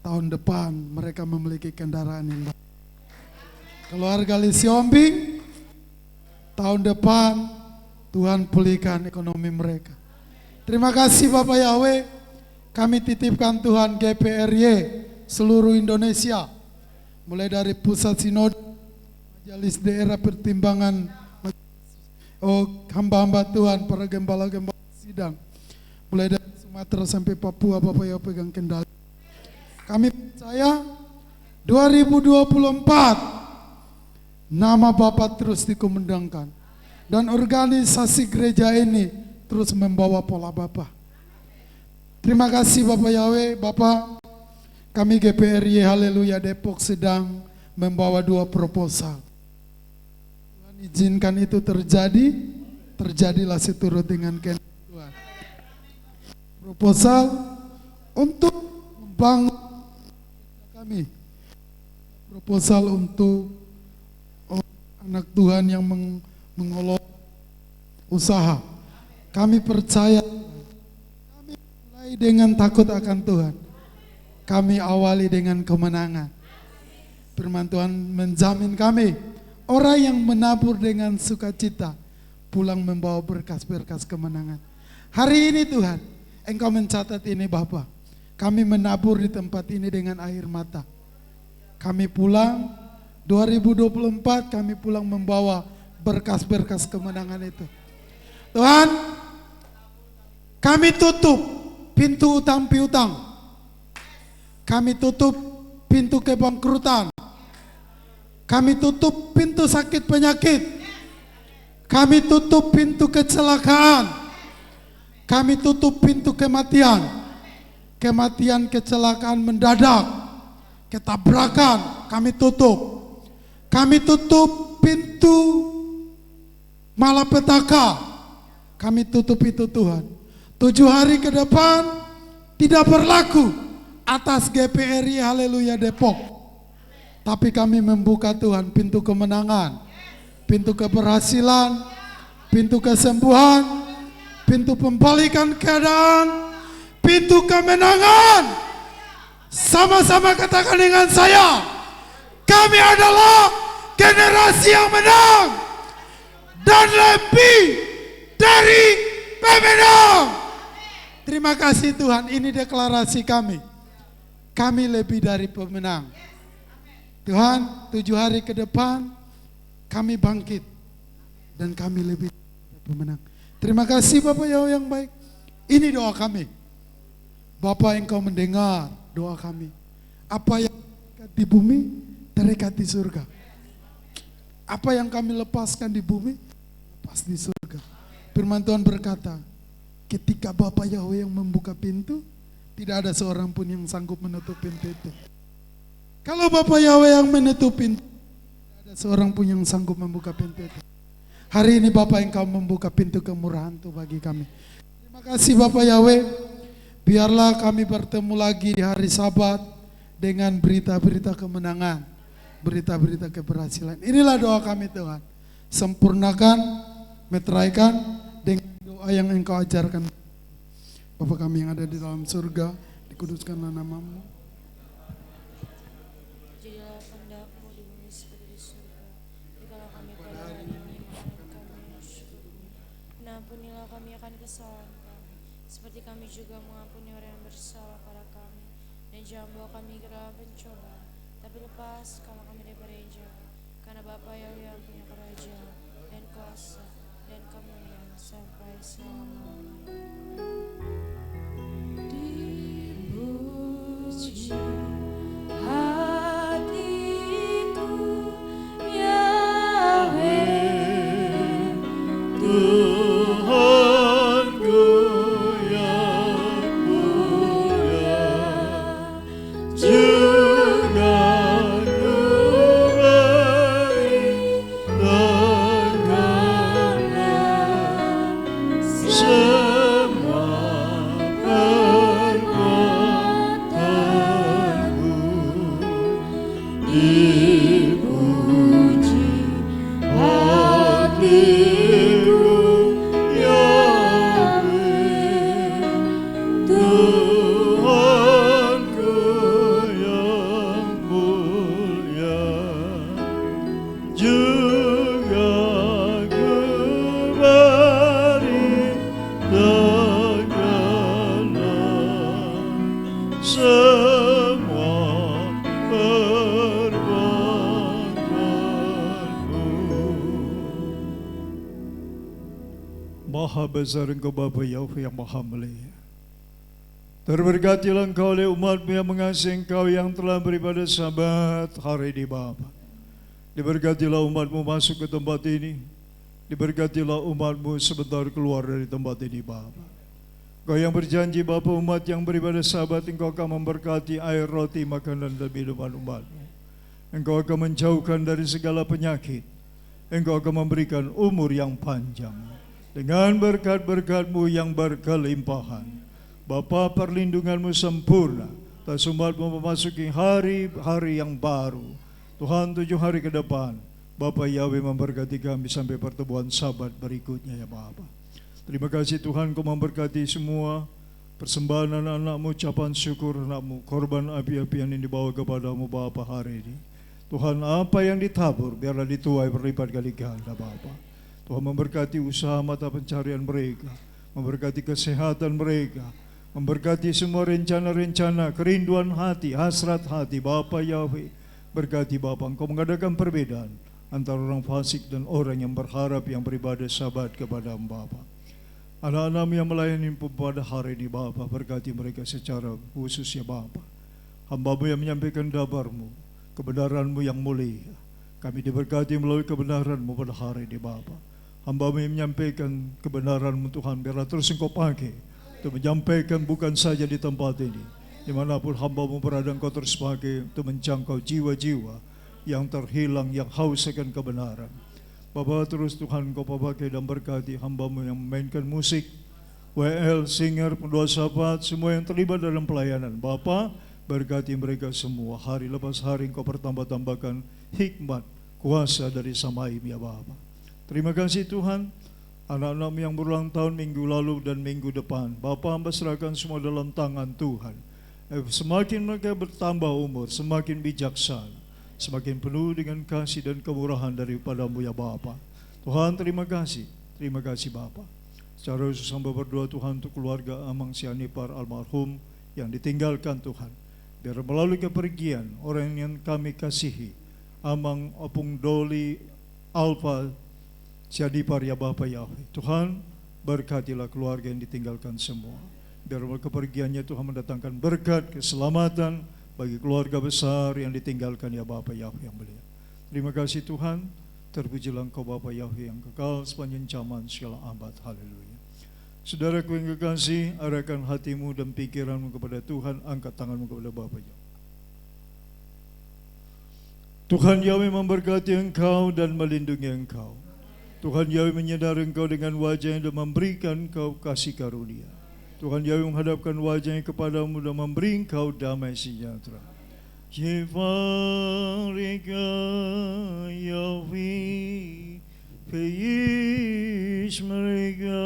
tahun depan mereka memiliki kendaraan yang baik. Keluarga Lisiombing, tahun depan Tuhan pulihkan ekonomi mereka. Terima kasih Bapak Yahweh, kami titipkan Tuhan GPRY seluruh Indonesia, mulai dari pusat sinode, majelis daerah pertimbangan, hamba-hamba Tuhan, para gembala-gembala sidang, mulai dari Sumatera sampai Papua, Bapak Yahweh pegang kendali. Kami percaya 2024 nama Bapak terus dikumandangkan dan organisasi gereja ini terus membawa pola Bapak. Terima kasih Bapak Yahweh. Bapak, kami GPRY Haleluya Depok sedang membawa 2 proposal. Tuhan izinkan itu terjadi, terjadilah seturut dengan kehendak Tuhan. Proposal untuk membangun kami, proposal untuk anak Tuhan yang mengelola usaha. Kami percaya, kami mulai dengan takut akan Tuhan, kami awali dengan kemenangan. Firman Tuhan menjamin kami, orang yang menabur dengan sukacita pulang membawa berkas-berkas kemenangan. Hari ini Tuhan, Engkau mencatat ini Bapa, kami menabur di tempat ini dengan air mata. Kami pulang 2024, kami pulang membawa berkas-berkas kemenangan itu. Tuhan, kami tutup pintu utang piutang. Kami tutup pintu kebangkrutan. Kami tutup pintu sakit penyakit. Kami tutup pintu kecelakaan. Kami tutup pintu kematian. Kematian, kecelakaan mendadak, ketabrakan, kami tutup. Kami tutup pintu malapetaka. Kami tutup itu Tuhan. 7 hari ke depan tidak berlaku atas GPRY Haleluya Depok. Tapi kami membuka Tuhan pintu kemenangan, pintu keberhasilan, pintu kesembuhan, pintu pembalikan keadaan, pintu kemenangan. Sama-sama katakan dengan saya, kami adalah generasi yang menang dan lebih dari pemenang. Terima kasih Tuhan, ini deklarasi kami. Kami lebih dari pemenang. Tuhan, 7 hari ke depan kami bangkit dan kami lebih dari pemenang. Terima kasih Bapak Yahweh yang baik. Ini doa kami. Bapak, Engkau mendengar doa kami. Apa yang di bumi terikat di surga. Apa yang kami lepaskan di bumi, lepas di surga. Firman Tuhan berkata, ketika Bapa Yahweh yang membuka pintu, tidak ada seorang pun yang sanggup menutup pintu itu. Kalau Bapa Yahweh yang menutup pintu, tidak ada seorang pun yang sanggup membuka pintu itu. Hari ini Bapa, Engkau membuka pintu kemurahan itu bagi kami. Terima kasih Bapa Yahweh. Biarlah kami bertemu lagi di hari Sabat dengan berita-berita kemenangan, berita-berita keberhasilan. Inilah doa kami Tuhan. Sempurnakan, meteraikan dengan doa yang Engkau ajarkan. Bapa kami yang ada di dalam surga, dikuduskanlah nama-Mu. Jadilah kehendak-Mu di bumi seperti di surga. Berikanlah kami pada hari ini makanan kami yang syukur-Mu. Dan ampunilah kami akan kesalahan kami, seperti kami juga mengampuni orang yang bersalah pada kami. Dan jangan bawa kami ke dalam pencobaan, tapi lepaskanlah kami daripada yang jahat. Karena Bapa yang punya kerajaan dan kuasa dan kemuliaan sampai selama-lamanya. Dipuji hatiku Yahweh, Tuhanku yang mulia, juga ku beri semua perbuatanmu. Dipuji hatiku Yahweh, Tuhanku yang mulia. Juga ku beritakanlah semua perbuatanmu. Maha besar Engkau Bapa Yahweh yang maha mulia. Terberkatilah Engkau oleh umat-Mu yang mengasihi Engkau yang telah beribadah Sabat hari ini Bapa. Diberkatilah umat-Mu masuk ke tempat ini. Diberkatilah umat-Mu sebentar keluar dari tempat ini Bapa. Engkau yang berjanji Bapa, umat yang beribadah Sabat Engkau akan memberkati air, roti, makanan dan minuman umat-Mu. Engkau akan menjauhkan dari segala penyakit. Engkau akan memberikan umur yang panjang dengan berkat-berkat-Mu yang berkelimpahan. Bapa, perlindungan-Mu sempurna atas umat-Mu memasuki hari-hari yang baru. Tuhan, 7 hari ke depan, Bapa Yahweh memberkati kami sampai pertemuan Sabat berikutnya ya Bapa. Terima kasih Tuhan, Kau memberkati semua persembahan anak-anak-Mu, ucapan syukur anak-Mu, korban api-apian yang dibawa kepadamu Bapa hari ini. Tuhan, apa yang ditabur biarlah dituai berlipat kali ganda Bapa. Tuhan memberkati usaha mata pencarian mereka, memberkati kesehatan mereka, memberkati semua rencana-rencana, kerinduan hati, hasrat hati Bapa Yahweh. Berkati Bapa, Engkau mengadakan perbedaan antara orang fasik dan orang yang berharap yang beribadah Sabat kepada-Mu Bapa. Anak-anak-Mu yang melayani pada hari ini Bapa, berkati mereka secara khusus ya Bapa. Hamba-Mu yang menyampaikan kabar-Mu, kebenaran-Mu yang mulia, kami diberkati melalui kebenaran-Mu pada hari ini Bapa. Hamba-Mu yang menyampaikan kebenaran-Mu Tuhan, biarlah terus Engkau pakai untuk menyampaikan bukan saja di tempat ini, dimanapun hamba-Mu berada, Engkau terus pakai untuk menjangkau jiwa-jiwa yang terhilang, yang haus akan kebenaran. Bapa, terus Tuhan Engkau pakai dan berkati hamba-Mu yang memainkan musik, WL, singer, pendoa Sabat, semua yang terlibat dalam pelayanan. Bapa, berkati mereka semua, hari lepas hari Engkau bertambah-tambahkan hikmat, kuasa dari Samaim ya Bapa. Terima kasih Tuhan, anak-anak-Mu yang berulang tahun minggu lalu dan minggu depan, Bapa hamba serahkan semua dalam tangan Tuhan. Semakin mereka bertambah umur, semakin bijaksana, semakin penuh dengan kasih dan kemurahan daripada-Mu ya Bapa. Tuhan, terima kasih Bapa. Secara khusus hamba berdoa Tuhan untuk keluarga Amang Sianipar almarhum yang ditinggalkan Tuhan. Biar melalui kepergian orang yang kami kasihi, Amang Opung Doli Alfa Sianipar ya Bapa Yahweh. Tuhan, berkatilah keluarga yang ditinggalkan semua. Biar kepergiannya Tuhan mendatangkan berkat, keselamatan bagi keluarga besar yang ditinggalkan ya Bapa Yahweh yang mulia. Terima kasih Tuhan, terpujilah Engkau Bapa Yahweh yang kekal sepanjang zaman segala abad. Haleluya. Saudaraku yang kekasih, arahkan hatimu dan pikiranmu kepada Tuhan, angkat tanganmu kepada Bapa Yahweh. Tuhan Yahweh memberkati engkau dan melindungi engkau. Tuhan Yahweh menyadari engkau dengan wajahnya dan memberikan engkau kasih karunia. Tuhan Yahweh menghadapkan wajahnya kepadamu dan memberi engkau damai sejahtera. Yevarika Yahweh peis mereka,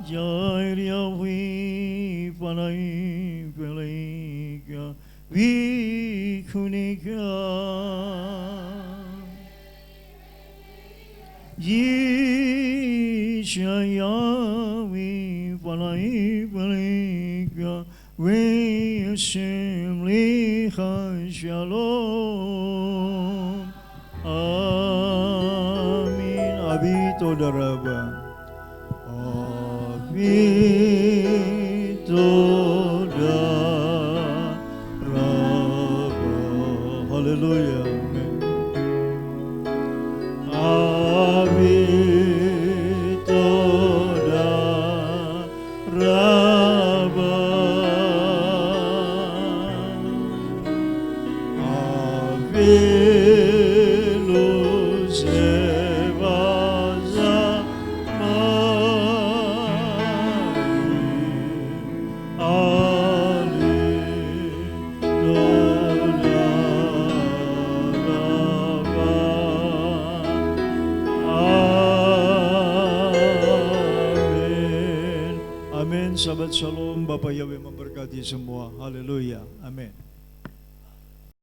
Jair Yahweh panai peleka vikunika, Yahweh panai peleka Hashem lecha shalom. Amin. Abi toda rabba. Abi toda rabba. Haleluya. Abi toda rabba. Velo Amin. Sahabat Shalom, Bapak Yahweh memberkati semua. Haleluya. Amin.